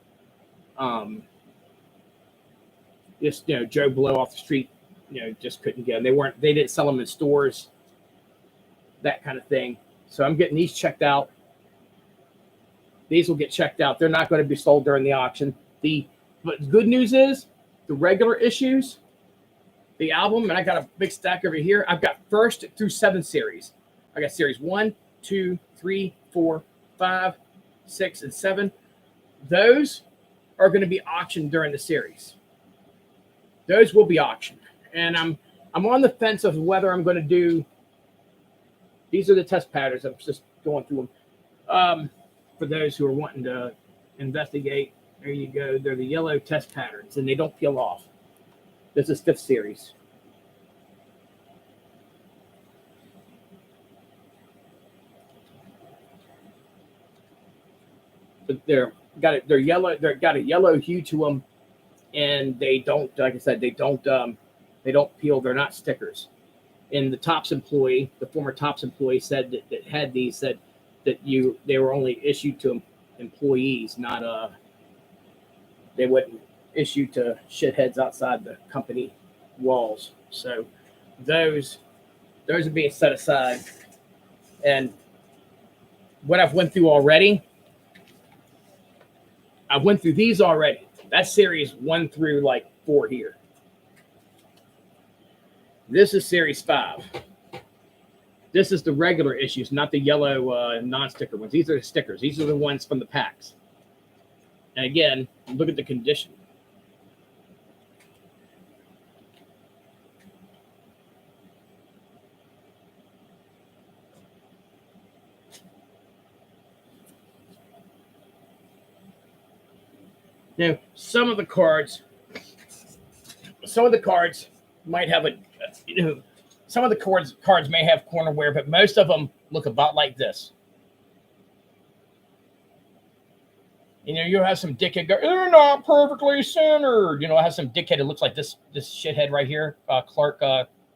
just, you know, Joe Blow off the street, you know, just couldn't get them. They didn't sell them in stores, that kind of thing. So I'm getting these checked out. These will get checked out. They're not going to be sold during the auction. But the good news is the regular issues, the album, and I got a big stack over here. I've got 1st through 7th series. I got series 1, 2, 3, 4, 5, 6, and 7. Those are going to be auctioned during the series. Those will be auctioned. And I'm on the fence of whether I'm going to do. These are the test patterns. I'm just going through them. For those who are wanting to investigate, there you go. They're the yellow test patterns, and they don't peel off. This is 5th series. they're yellow. They're got a yellow hue to them, and they don't, like I said, they don't peel. They're not stickers. And the former Tops employee said that had these, said that they were only issued to employees, not they wouldn't issue to shitheads outside the company walls. So those are being set aside. And what I've went through already, I went through these already. That's series 1 through like 4 here. This is series 5. This is the regular issues, not the yellow non-sticker ones. These are the stickers. These are the ones from the packs. And again, look at the condition. Now, some of the cards might have some of the cards may have corner wear, but most of them look about like this. You'll have some dickhead go, they're not perfectly centered. I have some dickhead that looks like this shithead right here, Clark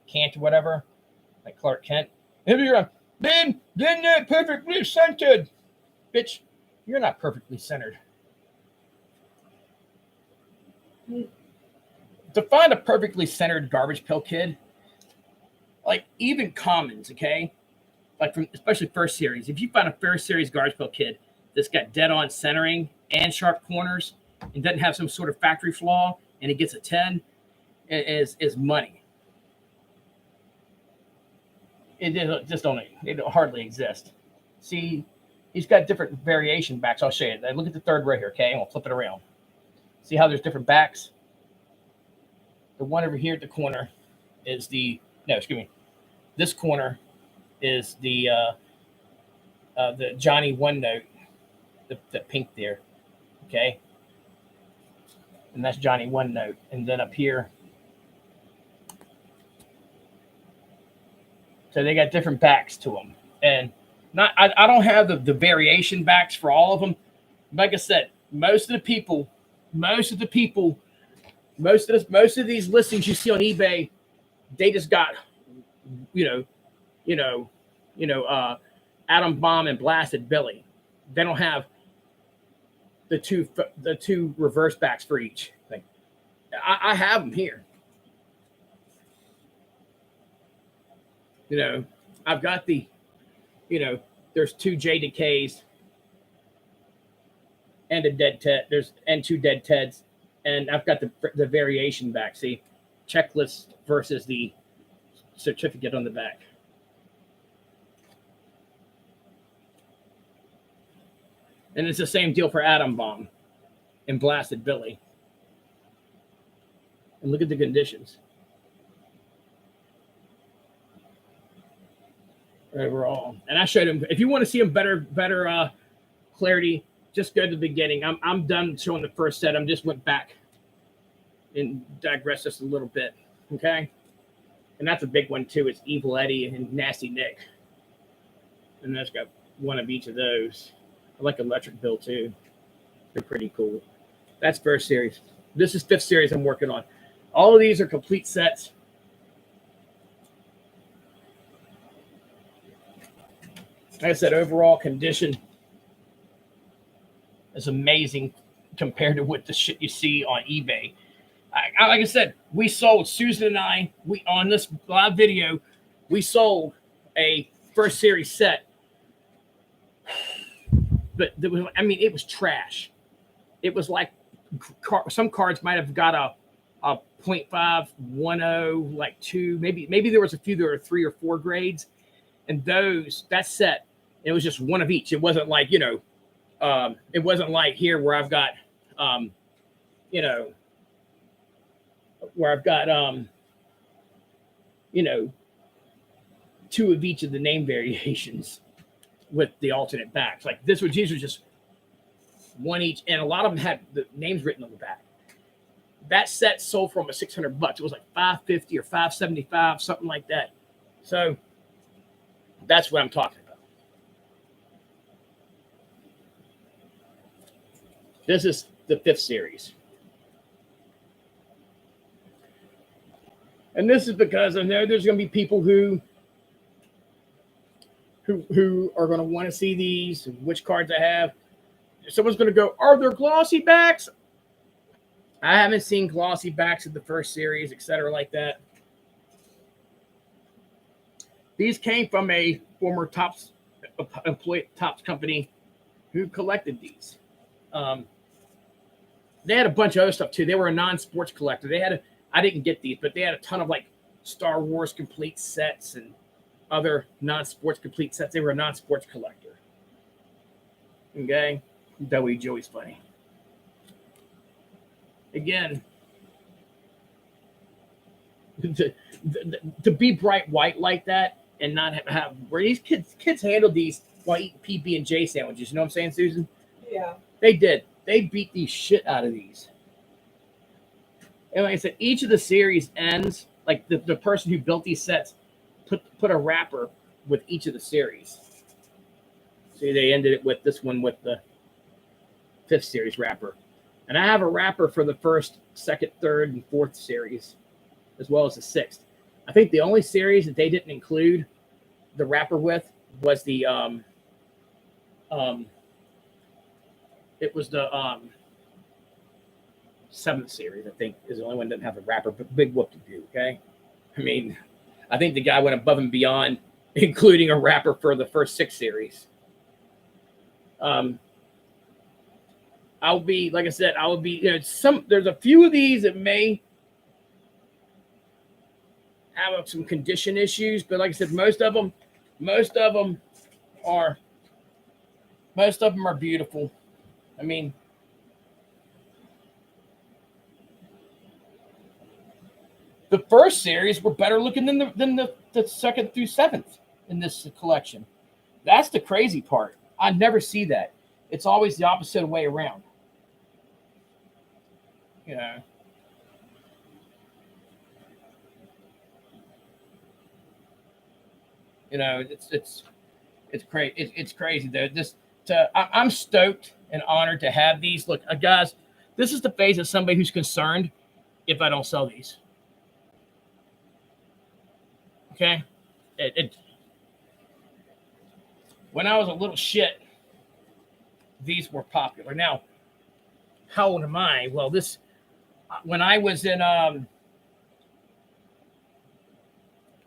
Kent or whatever, like Clark Kent. Then not perfectly centered. Bitch, you're not perfectly centered. To find a perfectly centered Garbage Pail Kid, like even commons, okay? Like from especially first series. If you find a first series Garbage Pail Kid that's got dead on centering and sharp corners and doesn't have some sort of factory flaw and it gets a 10, is money. It don't hardly exist. See, he's got different variation backs. I'll show you. Look at the third right here, okay? And we'll flip it around. See how there's different backs? The one over here at the corner is this corner is the Johnny One Note, the pink there, okay? And that's Johnny One Note. And then up here, so they got different backs to them. And I don't have the variation backs for all of them. Like I said, most of these listings you see on eBay, they just got, Atom Bomb and Blasted Billy. They don't have the two reverse backs for each thing. I have them here. I've got there's 2 JDKs and a dead Ted. And 2 dead Teds. And I've got the variation back. See, checklist versus the certificate on the back. And it's the same deal for Atom Bomb and Blasted Billy. And look at the conditions. Overall. And I showed him, if you want to see them better clarity, just go to the beginning. I'm done showing the first set. I just went back and digressed just a little bit. Okay. And that's a big one too. It's Evil Eddie and Nasty Nick. And that's got one of each of those. I like Electric Bill too. They're pretty cool. That's first series. This is 5th series I'm working on. All of these are complete sets. Like I said, overall condition is amazing compared to what the shit you see on eBay. Like I said, we sold, Susan and I, on this live video, we sold a first series set. But it was trash. It was like some cards might have got a 0.510, like 2, maybe there was a few that were 3 or 4 grades, and that set, it was just one of each. It wasn't like it wasn't like here where I've got where I've got 2 of each of the name variations with the alternate backs. Like these were just one each, and a lot of them had the names written on the back. That set sold for almost $600. It was like $550 or $575, something like that. So that's what I'm talking about. This is the 5th series. And this is because I know there's going to be people who are going to want to see these, which cards I have. Someone's going to go, are there glossy backs? I haven't seen glossy backs of the first series, etc. like that. These came from a former Topps employee Topps company who collected these. They had a bunch of other stuff too. They were a non-sports collector. I didn't get these, but they had a ton of like Star Wars complete sets and other non-sports complete sets. They were a non-sports collector. Okay, Joey's funny. Again, to be bright white like that and not have where these kids handled these while eating PB&J sandwiches. You know what I'm saying, Susan? Yeah. They did. They beat the shit out of these. And like I said, each of the series ends, like the person who built these sets put a wrapper with each of the series. See, they ended it with this one with the 5th series wrapper. And I have a wrapper for the 1st, 2nd, 3rd, and 4th series, as well as the 6th. I think the only series that they didn't include the wrapper with was the it was the 7th series, I think, is the only one that didn't have a wrapper, but big whoop to do, okay? I mean, I think the guy went above and beyond, including a wrapper for the first 6 series. I'll be, like I said, there's a few of these that may have some condition issues, but like I said, most of them are beautiful. I mean, the first series were better looking than the 2nd through 7th in this collection. That's the crazy part. I never see that. It's always the opposite way around. You know. You know, it's crazy. It's crazy though. I'm stoked and honored to have these. Look, guys, this is the face of somebody who's concerned if I don't sell these. Okay, when I was a little shit, these were popular. Now, how old am I? Well, when I was in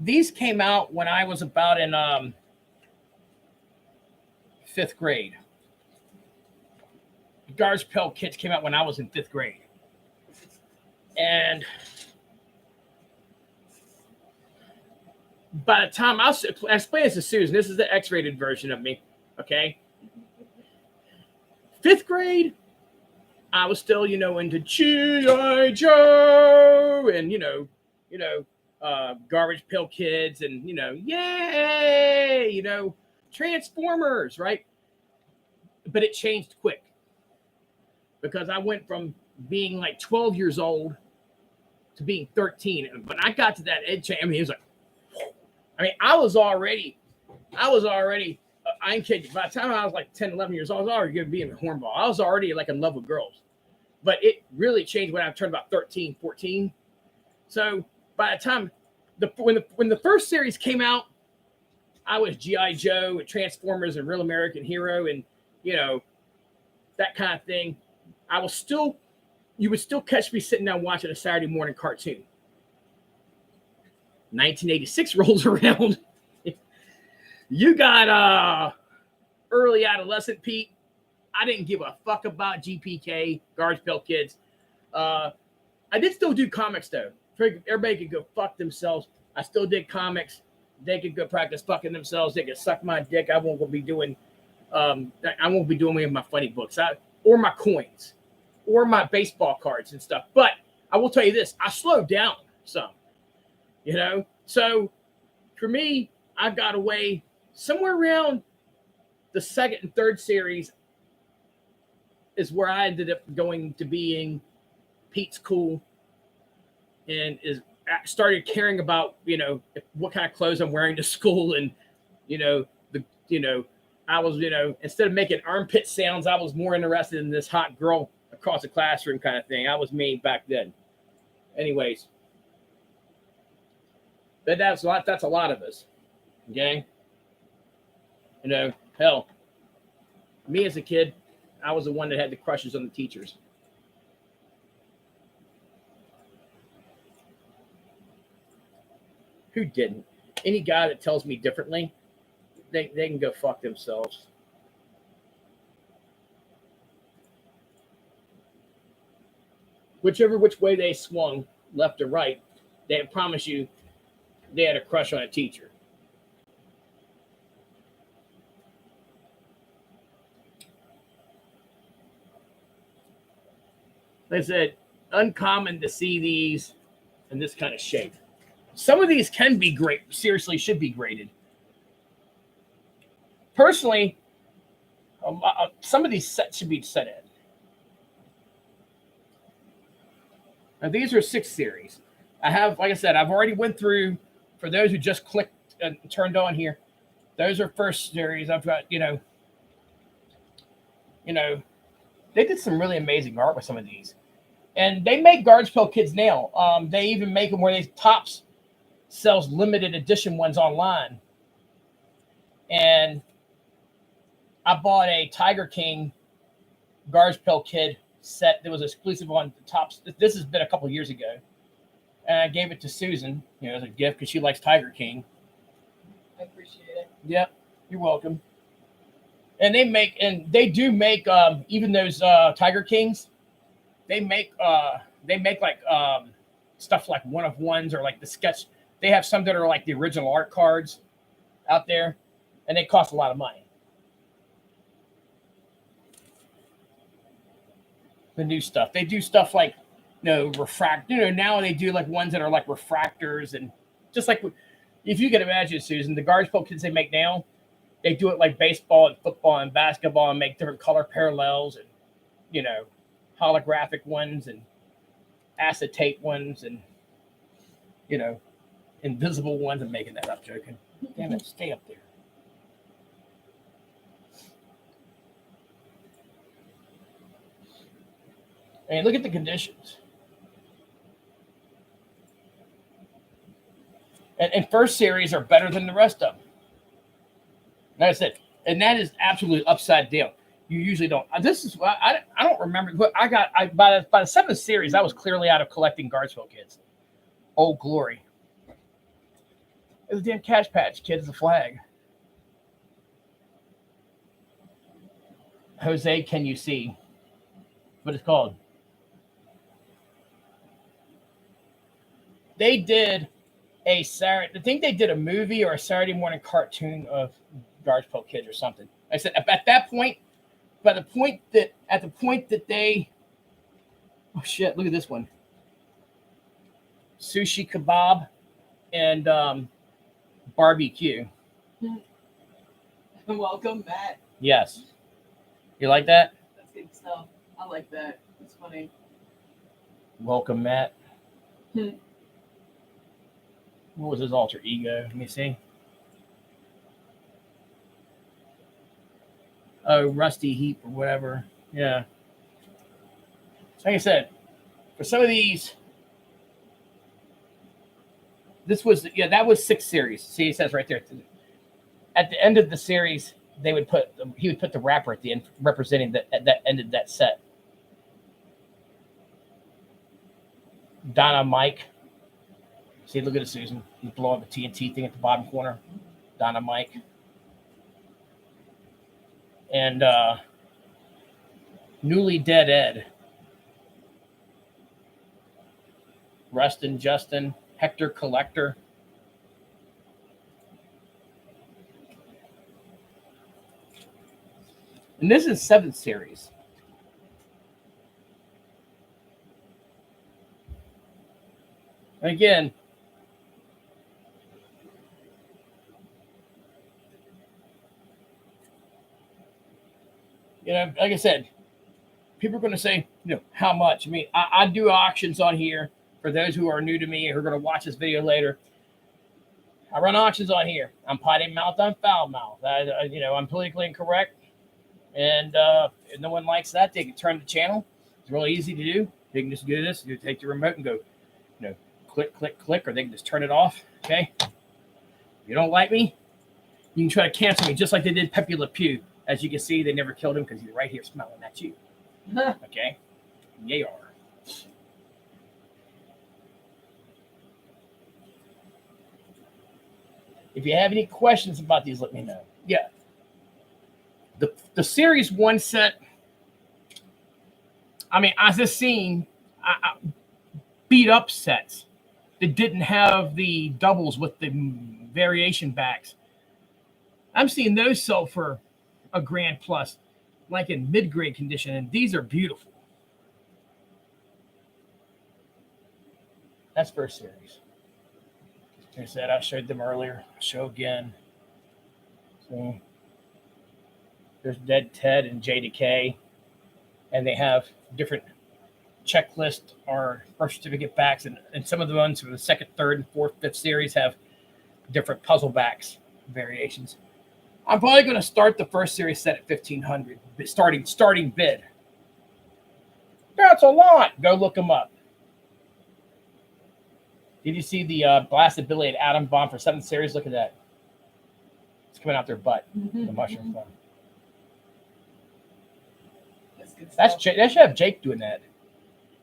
these came out when I was about in 5th grade. The Pail kits came out when I was in 5th grade. And by the time I explain this to Susan, this is the X-rated version of me, okay? 5th grade, I was still, into G.I. Joe and, Garbage Pail Kids and, yay, Transformers, right? But it changed quick because I went from being like 12 years old to being 13. And when I got to that age, it was like, I was already, I ain't kidding you. By the time I was like 10, 11 years old, I was already going to be in the hornball. I was already like in love with girls. But it really changed when I turned about 13, 14. So by the time, when the first series came out, I was G.I. Joe and Transformers and Real American Hero and, that kind of thing. You would still catch me sitting down watching a Saturday morning cartoon. 1986 rolls around. You got early adolescent Pete. I didn't give a fuck about GPK, Garbage Pail Kids. I did still do comics though. Everybody could go fuck themselves. I still did comics. They could go practice fucking themselves. They could suck my dick. I won't be doing any of my funny books or my coins or my baseball cards and stuff. But I will tell you this: I slowed down some. So for me, I got away somewhere around the 2nd and 3rd series is where I ended up going to being Pete's cool and started caring about, what kind of clothes I'm wearing to school. And, I was, instead of making armpit sounds, I was more interested in this hot girl across the classroom kind of thing. I was me back then. Anyways, but that's a lot of us. Okay. Hell, me as a kid, I was the one that had the crushes on the teachers. Who didn't? Any guy that tells me differently, they can go fuck themselves. Which way they swung, left or right, they promise you they had a crush on a teacher. Like I said, uncommon to see these in this kind of shape. Some of these can be great, seriously should be graded. Personally, some of these sets should be set in. Now, these are 6 series. I have, like I said, I've already went through, for those who just clicked and turned on here, those are first series. I've got, they did some really amazing art with some of these. And they make Garbage Pail Kids now. They even make them where they Tops sells limited edition ones online. And I bought a Tiger King Garbage Pail Kid set that was exclusive on the Tops. This has been a couple of years ago. And I gave it to Susan, as a gift because she likes Tiger King. I appreciate it. Yep, you're welcome. And they do make even those Tiger Kings. They make like stuff like one of ones or like the sketch. They have some that are like the original art cards out there, and they cost a lot of money. The new stuff. They do stuff like refract. Now they do like ones that are like refractors and just like if you can imagine, Susan, the Garbage Pail Kids they make now, they do it like baseball and football and basketball and make different color parallels and holographic ones and acetate ones and invisible ones. I'm making that up, joking. Damn it, stay up there. And look at the conditions. And first series are better than the rest of them. Like I said, and that is absolutely upside down. You usually don't. This is I don't remember. But by the 7th series, I was clearly out of collecting Garbage Pail Kids. Oh glory! It was a damn Cash Patch Kids, the flag. Jose, can you see what it's called? They did a Saturday. I think they did a movie or a Saturday morning cartoon of Garbage Pail Kids or something. I said at that point. At the point that they, oh shit! Look at this one. Sushi kebab and barbecue. Welcome, Matt. Yes. You like that? That's good stuff. I like that. It's funny. Welcome, Matt. What was his alter ego? Let me see. Oh, Rusty Heap or whatever. Yeah. Like I said, for some of these, that was 6 series. See, it says right there. At the end of the series, he would put the wrapper at the end, representing that ended that set. Donna Mike. See, look at it, Susan. He's blowing the TNT thing at the bottom corner. Donna Mike. And Newly Dead Ed. Rustin Justin. Hector Collector. And this is 7th series. Again, like I said, people are going to say, how much? I mean, I do auctions on here for those who are new to me and who are going to watch this video later. I run auctions on here. I'm potty mouth, I'm foul mouth. I'm politically incorrect. And if no one likes that, they can turn the channel. It's really easy to do. They can just do this. You take the remote and go, click, click, click, or they can just turn it off. Okay. If you don't like me, you can try to cancel me just like they did Pepe Le Pew. As you can see, they never killed him because he's right here smiling at you. Okay. They are. If you have any questions about these, let me know. Yeah. The Series 1 set, I mean, I've just seen beat up sets that didn't have the doubles with the variation backs. I'm seeing those sell for $1,000 plus, like in mid-grade condition, and these are beautiful. That's first series. Like I said, I showed them earlier. I'll show again. So there's Dead Ted and JDK, and they have different checklist or birth certificate backs, and some of the ones from the second, third, and fourth, fifth series have different puzzle backs variations. I'm probably going to start the first series set at $1,500, starting bid. That's a lot. Go look them up. Did you see the blasted Billy and Atom Bomb for 7th series? Look at that. It's coming out their butt. The mushroom fun. That should have Jake doing that.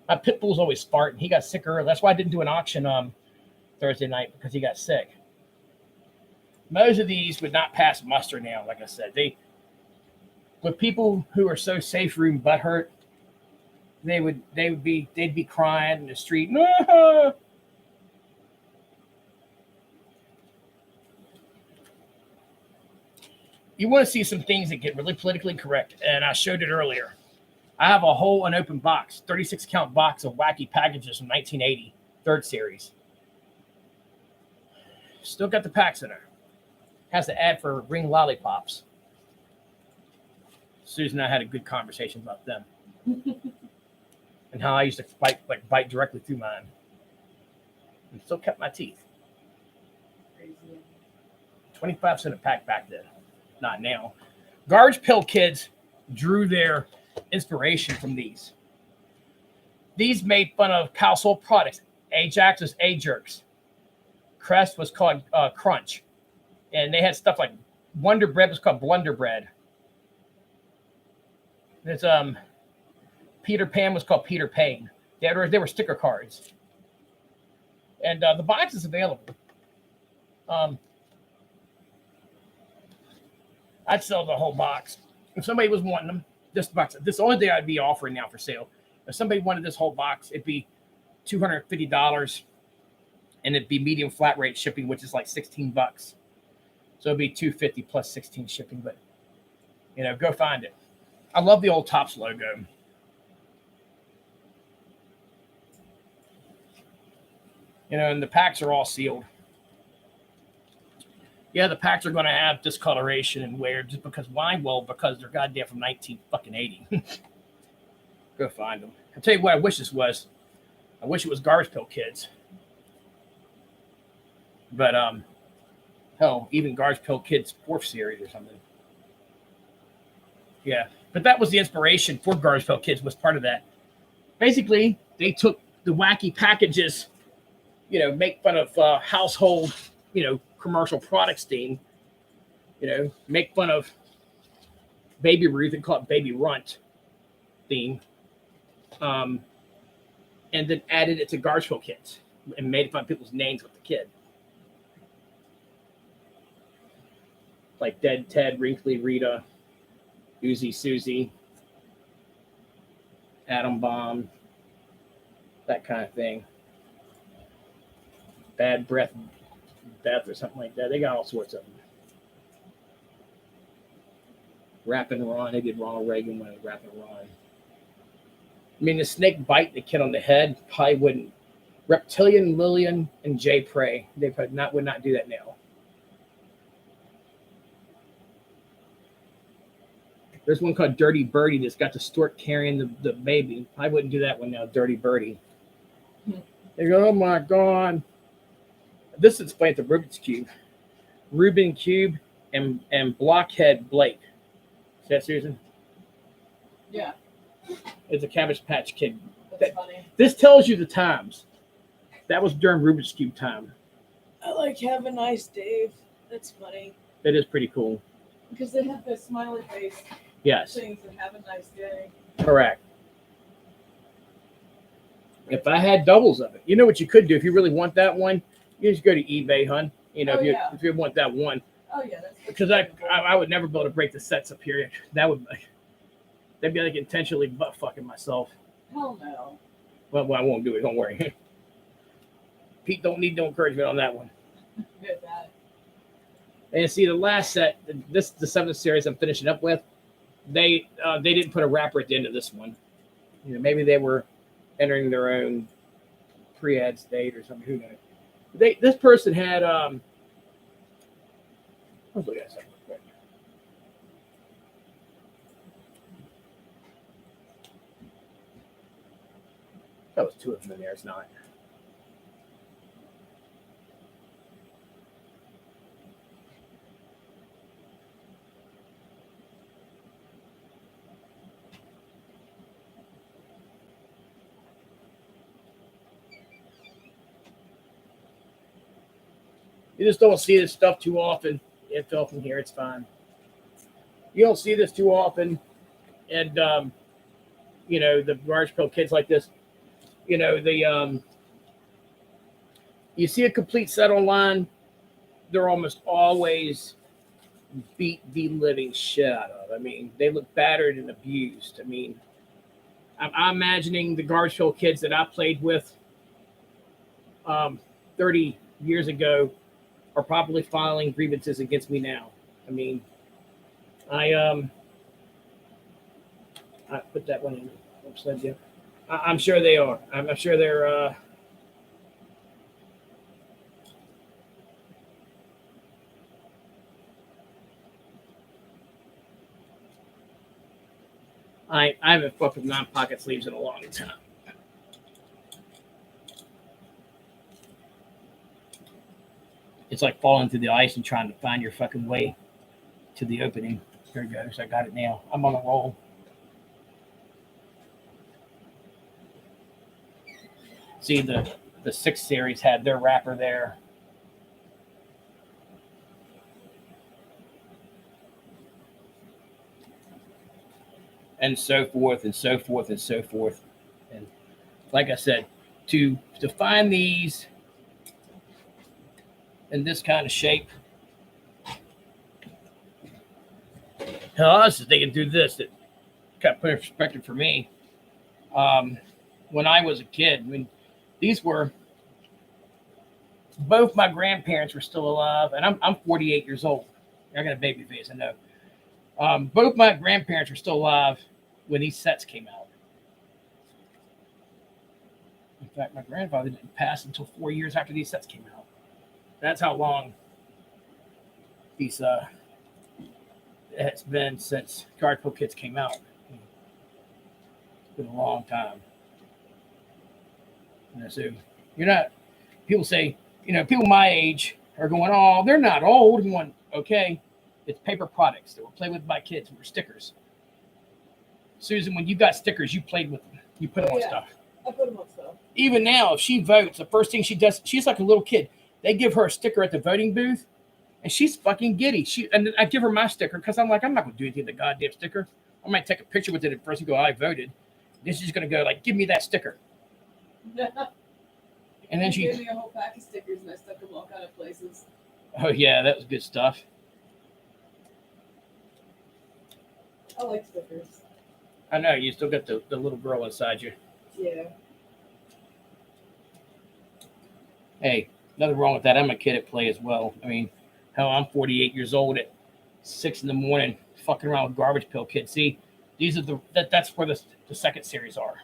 My Pitbull's always farting. He got sick early. That's why I didn't do an auction Thursday night, because he got sick. Most of these would not pass muster now. Like I said, with people who are so safe room butthurt, they'd be crying in the street. No! You want to see some things that get really politically correct, and I showed it earlier. I have a whole unopened box, 36 count box of wacky packages from 1980, 3rd series. Still got the packs in there. Has the ad for Ring Lollipops. Susan and I had a good conversation about them. And how I used to bite directly through mine. And still kept my teeth. Crazy. 25 cents a pack back then. Not now. Garbage Pail Kids drew their inspiration from these. These made fun of household products. Ajax was A-Jerks. Crest was called Crunch. And they had stuff like Wonder Bread was called Blunder Bread. There's Peter Pan was called Peter Payne. They were sticker cards. And the box is available. I'd sell the whole box. If somebody was wanting them, this box, this is the only thing I'd be offering now for sale. If somebody wanted this whole box, it'd be $250, and it'd be medium flat rate shipping, which is like $16. So it'd be $250 plus 16 shipping. But go find it. I love the old Topps logo. And the packs are all sealed. Yeah, the packs are going to have discoloration and wear just because why? Well, because they're goddamn from 1980. Go find them. I'll tell you what I wish this was. I wish it was Garbage Pail Kids. But, hell, even Garbage Pail Kids 4th series or something. Yeah, but that was the inspiration for Garbage Pail Kids, was part of that. Basically, they took the wacky packages, make fun of household, commercial products theme, make fun of Baby Ruth and call it Baby Runt theme, and then added it to Garbage Pail Kids and made fun of people's names with the kid. Like Dead Ted, Wrinkly Rita, Uzi Susie, Atom Bomb, that kind of thing. Bad Breath Beth or something like that. They got all sorts of them. Rapping Ron. They did Ronald Reagan when Rapping Ron. I mean, the snake bite the kid on the head probably wouldn't. Reptilian, Lillian, and Jay Prey. They would not do that now. There's one called Dirty Birdie that's got the stork carrying the baby. I wouldn't do that one now, Dirty Birdie. They go, oh my God. This is explained the Rubik's Cube. Rubin Cube and Blockhead Blake. Is that Susan? Yeah, It's a Cabbage Patch Kid. that's funny. This tells you the times. That was during Rubik's Cube time. I like Have a Nice Dave. That's funny. That is pretty cool. Because they have the smiley face Yes, things and Have a Nice Day. correct. If I had doubles of it, you know what you could do if you really want that one? You just go to eBay, hun. You know, Oh, if you want that one, Oh, yeah, that's because I would never be able to break the sets up here. That'd be like intentionally butt fucking myself. Hell no. Well, I won't do it. Don't worry. Pete don't need no encouragement on that one. Good that. And see, the last set, the 7th series I'm finishing up with, they didn't put a wrapper at the end of this one. You know, maybe they were entering their own pre-ad state or something. Who knows? This person had let's look at something real quick. That was 2 of them in there. It's not. You just don't see this stuff too often. It fell from here. It's fine. You don't see this too often. And, you know, the large pill kids like this, you know, you see a complete set online, they're almost always beat the living shit out of. I mean, they look battered and abused. I mean, I'm imagining the garbage pail kids that I played with 30 years ago are probably filing grievances against me now. I mean, I put that one in upside down. I'm sure they are. I'm sure they're. I haven't fucked with non-pocket sleeves in a long time. It's like falling through the ice and trying to find your fucking way to the opening. There it goes. I got it now. I'm on a roll. See, the 6th series had their wrapper there. And so forth and so forth and so forth. And like I said, to find these in this kind of shape, hell, us is they can do this. That kind of put in perspective for me. When I was a kid, I mean, these were both my grandparents were still alive, and I'm 48 years old. I got a baby face, I know. Both my grandparents were still alive when these sets came out. In fact, my grandfather didn't pass until 4 years after these sets came out. That's how long these it's been since Garbage Pail Kids came out. It's been a long time. You know, so you're not. People say, you know, people my age are going, oh, they're not old. I'm going, okay, it's paper products that were played with by kids. Were stickers. Susan, when you got stickers, you played with them. You put them on stuff. I put them on stuff. Even now, if she votes, the first thing she does, she's like a little kid. They give her a sticker at the voting booth, and she's fucking giddy. And I give her my sticker because I'm like, I'm not going to do anything with the goddamn sticker. I might take a picture with it at first and go, I voted. Then she's going to go like, give me that sticker. And then she gave me a whole pack of stickers, and I stuck them all kind of places. Oh yeah, that was good stuff. I like stickers. I know you still got the little girl inside you. Yeah. Hey, nothing wrong with that. I'm a kid at play as well. I mean, hell, I'm 48 years old at 6 a.m. fucking around with Garbage Pail Kids. See, these are that's where the second series are.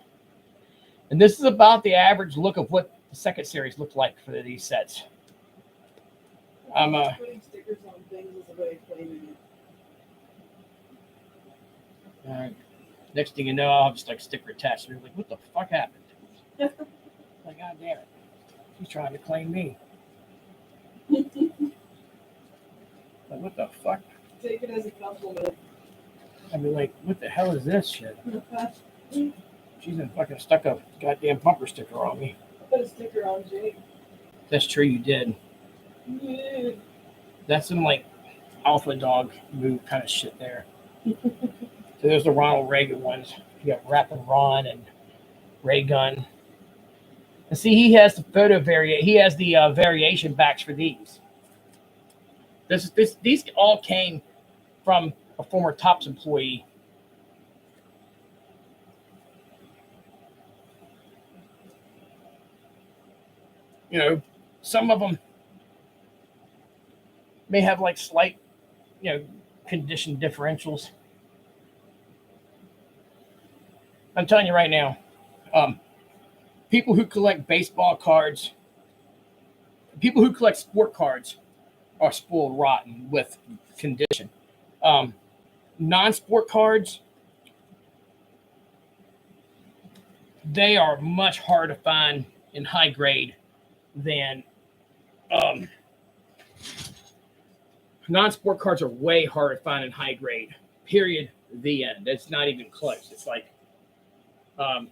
And this is about the average look of what the second series looked like for these sets. Putting stickers on things is a way of claiming it. All right. Next thing you know, I'll have just like sticker attached. They're like, what the fuck happened? Like, God damn it. She's trying to claim me. what the fuck? Take it as a compliment. I'd be like, what the hell is this shit? She's been fucking stuck a goddamn bumper sticker on me. I put a sticker on Jake. That's true, you did. Yeah. That's some like alpha dog move kind of shit there. So there's the Ronald Reagan ones. You got Rappin' Ron and Ray Gun. And see, he has the he has the variation backs for these. These all came from a former Tops employee. You know, some of them may have like slight, condition differentials. I'm telling you right now, people who collect baseball cards, people who collect sport cards are spoiled rotten with condition. Non-sport cards, they are much harder to find in high grade than non-sport cards are way harder to find in high grade. Period. The end. It's not even close. It's like, but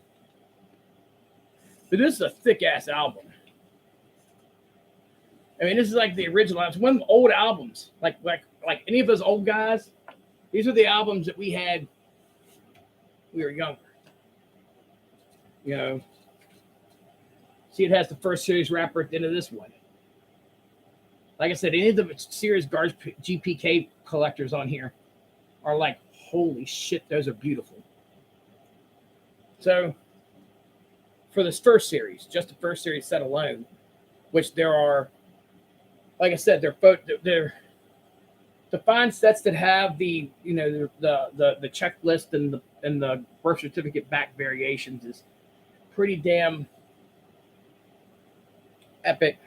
this is a thick ass album. I mean, this is like the original. It's one of the old albums. Like any of those old guys. These are the albums that we had. We were younger. You know. See, it has the first series wrapper at the end of this one. Like I said, any of the series garbage GPK collectors on here are like, holy shit, those are beautiful. So, for this first series, just the first series set alone, which there are, like I said, they're to find sets that have the the checklist and the birth certificate back variations is pretty damn epic.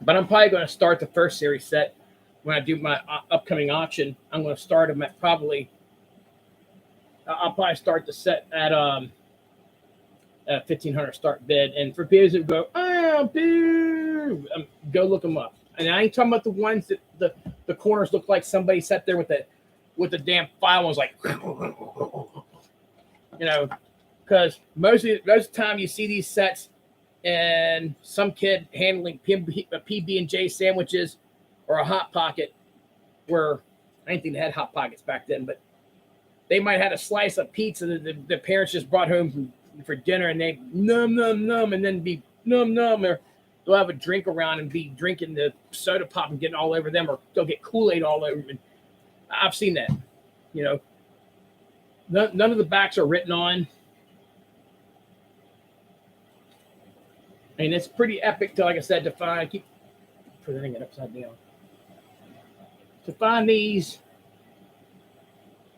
But I'm probably going to start the first series set when I do my upcoming auction. I'm going to start them at probably. I'll probably start the set at $1,500 start bid. And for people who go, oh, boo, go look them up. And I ain't talking about the ones that the corners look like somebody sat there with the damn file and was like, because most of the time you see these sets and some kid handling PB&J sandwiches or a Hot Pocket, where I didn't think they had Hot Pockets back then, but they might have had a slice of pizza that the parents just brought home for dinner, and they num, and then be num, or they'll have a drink around and be drinking the soda pop and getting all over them, or they'll get Kool-Aid all over them. I've seen that. None of the backs are written on. I mean, it's pretty epic to, like I said, to find. I keep presenting it upside down. To find these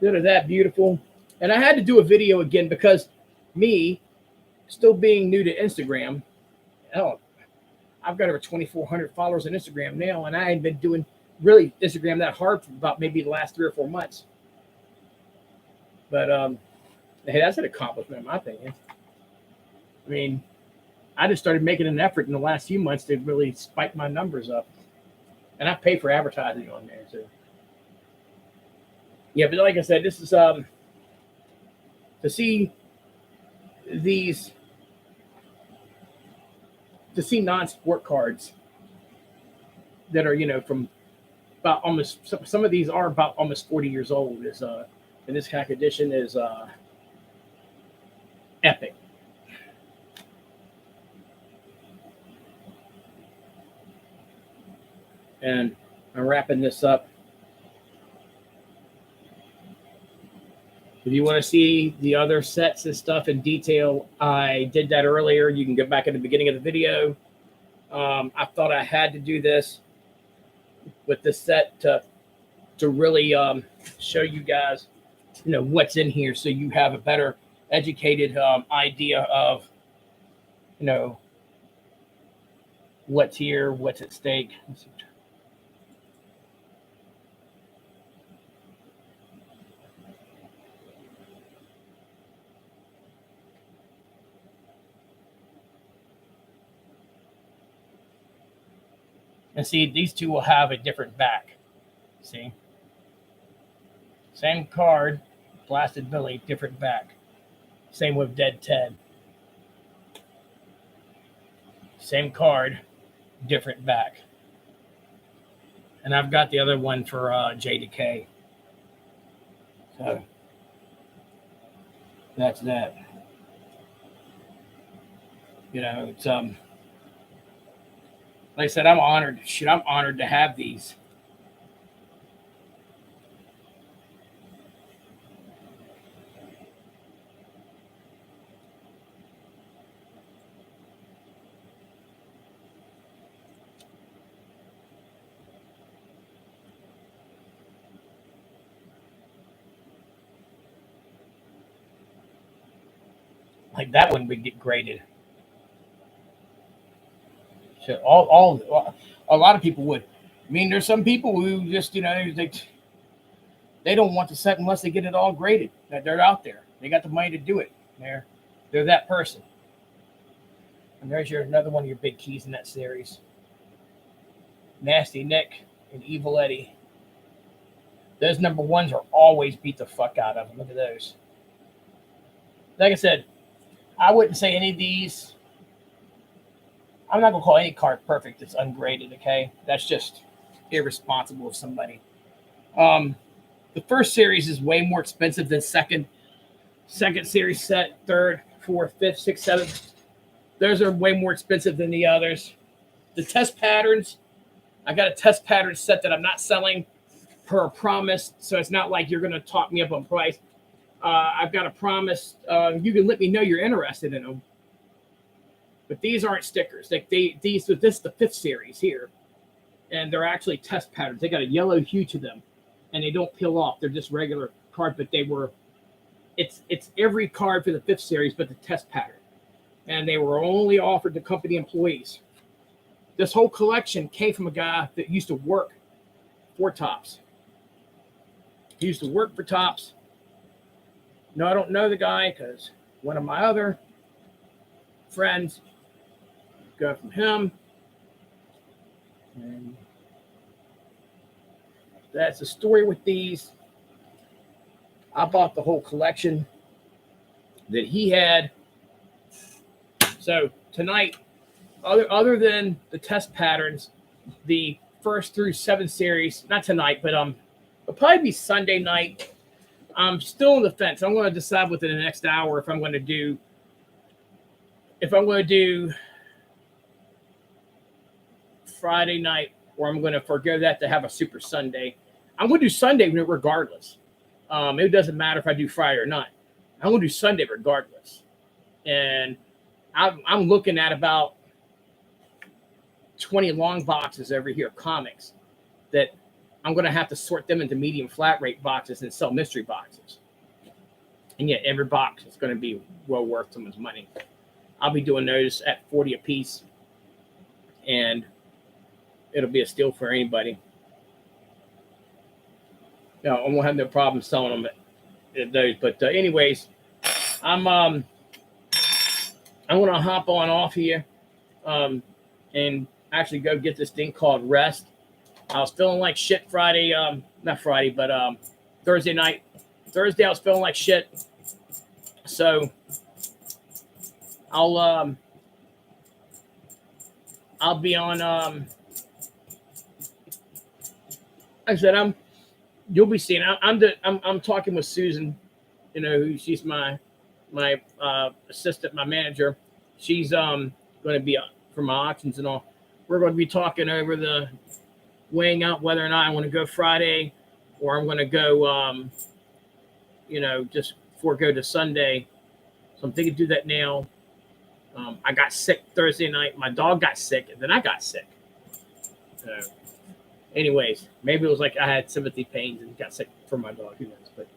that are that beautiful. And I had to do a video again because me, still being new to Instagram, I've got over 2,400 followers on Instagram now, and I ain't been doing really Instagram that hard for about maybe the last 3 or 4 months. But hey, that's an accomplishment, in my opinion. I mean, I just started making an effort in the last few months to really spike my numbers up. And I pay for advertising on there too. Yeah, but like I said, this is to see non-sport cards that are, from about almost, some of these are about almost 40 years old, is in this kind of condition is epic. And I'm wrapping this up. If you want to see the other sets and stuff in detail, I did that earlier. You can go back at the beginning of the video. I thought I had to do this with this set to really show you guys, what's in here, so you have a better educated idea of, what's here, what's at stake. And see, these two will have a different back. See? Same card, Blasted Billy, different back. Same with Dead Ted. Same card, different back. And I've got the other one for JDK. So that's that. You know, it's like I said, I'm honored. Shit, I'm honored to have these. Like that one would get graded. So a lot of people would. I mean, there's some people who just, you know, they don't want the set unless they get it all graded. That they're out there. They got the money to do it. They're that person. And there's another one of your big keys in that series. Nasty Nick and Evil Eddie. Those number ones are always beat the fuck out of them. Look at those. Like I said, I wouldn't say any of these. I'm not going to call any card perfect that's ungraded, okay? That's just irresponsible of somebody. The first series is way more expensive than second series set, third, fourth, fifth, sixth, seventh. Those are way more expensive than the others. The test patterns, I got a test pattern set that I'm not selling per promise, so it's not like you're going to talk me up on price. I've got a promise. You can let me know you're interested in them. But these aren't stickers. Like this is the fifth series here. And they're actually test patterns. They got a yellow hue to them. And they don't peel off. They're just regular card, but it's every card for the fifth series, but the test pattern. And they were only offered to company employees. This whole collection came from a guy that used to work for Topps. He used to work for Topps. No, I don't know the guy because one of my other friends got from him. And that's the story with these. I bought the whole collection that he had. So tonight, other than the test patterns, the first through 7 series, not tonight, but it'll probably be Sunday night. I'm still on the fence. I'm going to decide within the next hour if I'm going to do Friday night or I'm going to forgo that to have a Super Sunday. I'm going to do Sunday regardless. It doesn't matter if I do Friday or not. I'm going to do Sunday regardless. And I'm looking at about 20 long boxes over here, comics, that I'm going to have to sort them into medium flat rate boxes and sell mystery boxes. And yet every box is going to be well worth someone's money. I'll be doing those at 40 a piece. And it'll be a steal for anybody. I won't have no problem selling them at those. But anyways, I'm going to hop on off here and actually go get this thing called Rest. I was feeling like shit Friday, not Friday, but Thursday night. Thursday I was feeling like shit. So I'll be on like I said, you'll be seeing. I'm talking with Susan, you know, she's my assistant, my manager. She's going to be for my auctions and all. We're going to be talking over weighing out whether or not I want to go Friday or I'm going to go, just forego to Sunday. So I'm thinking do that now. I got sick Thursday night. My dog got sick, and then I got sick. So, anyways, maybe it was like I had sympathy pains and got sick for my dog. Who knows? But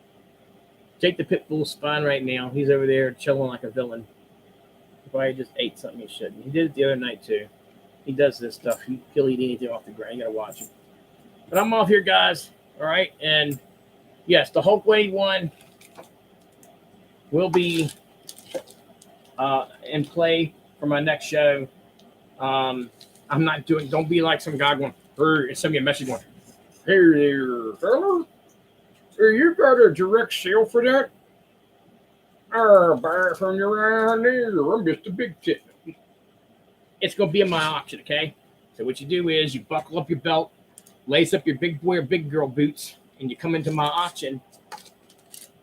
Jake the Pit Bull's fine right now. He's over there chilling like a villain. He probably just ate something he shouldn't. He did it the other night, too. He does this stuff. He'll eat anything off the ground. You got to watch him. But I'm off here, guys. All right? And, yes, the Hulk 81 will be in play for my next show. I'm not doing, don't be like some guy going, or send me a message going, Hey there, fella. Hey, you got a direct sale for that? Buy it from you around there. I'm just a big tip. It's going to be in my auction, okay? So what you do is you buckle up your belt, lace up your big boy or big girl boots, and you come into my auction.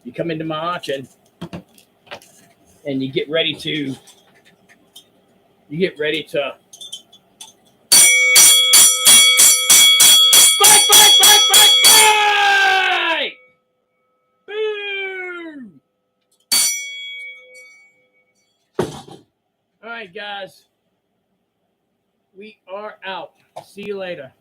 You come into my auction, and you get ready to. You get ready to. Fight! Fight! Fight! Fight! Fight! Boom! All right, guys. We are out. See you later.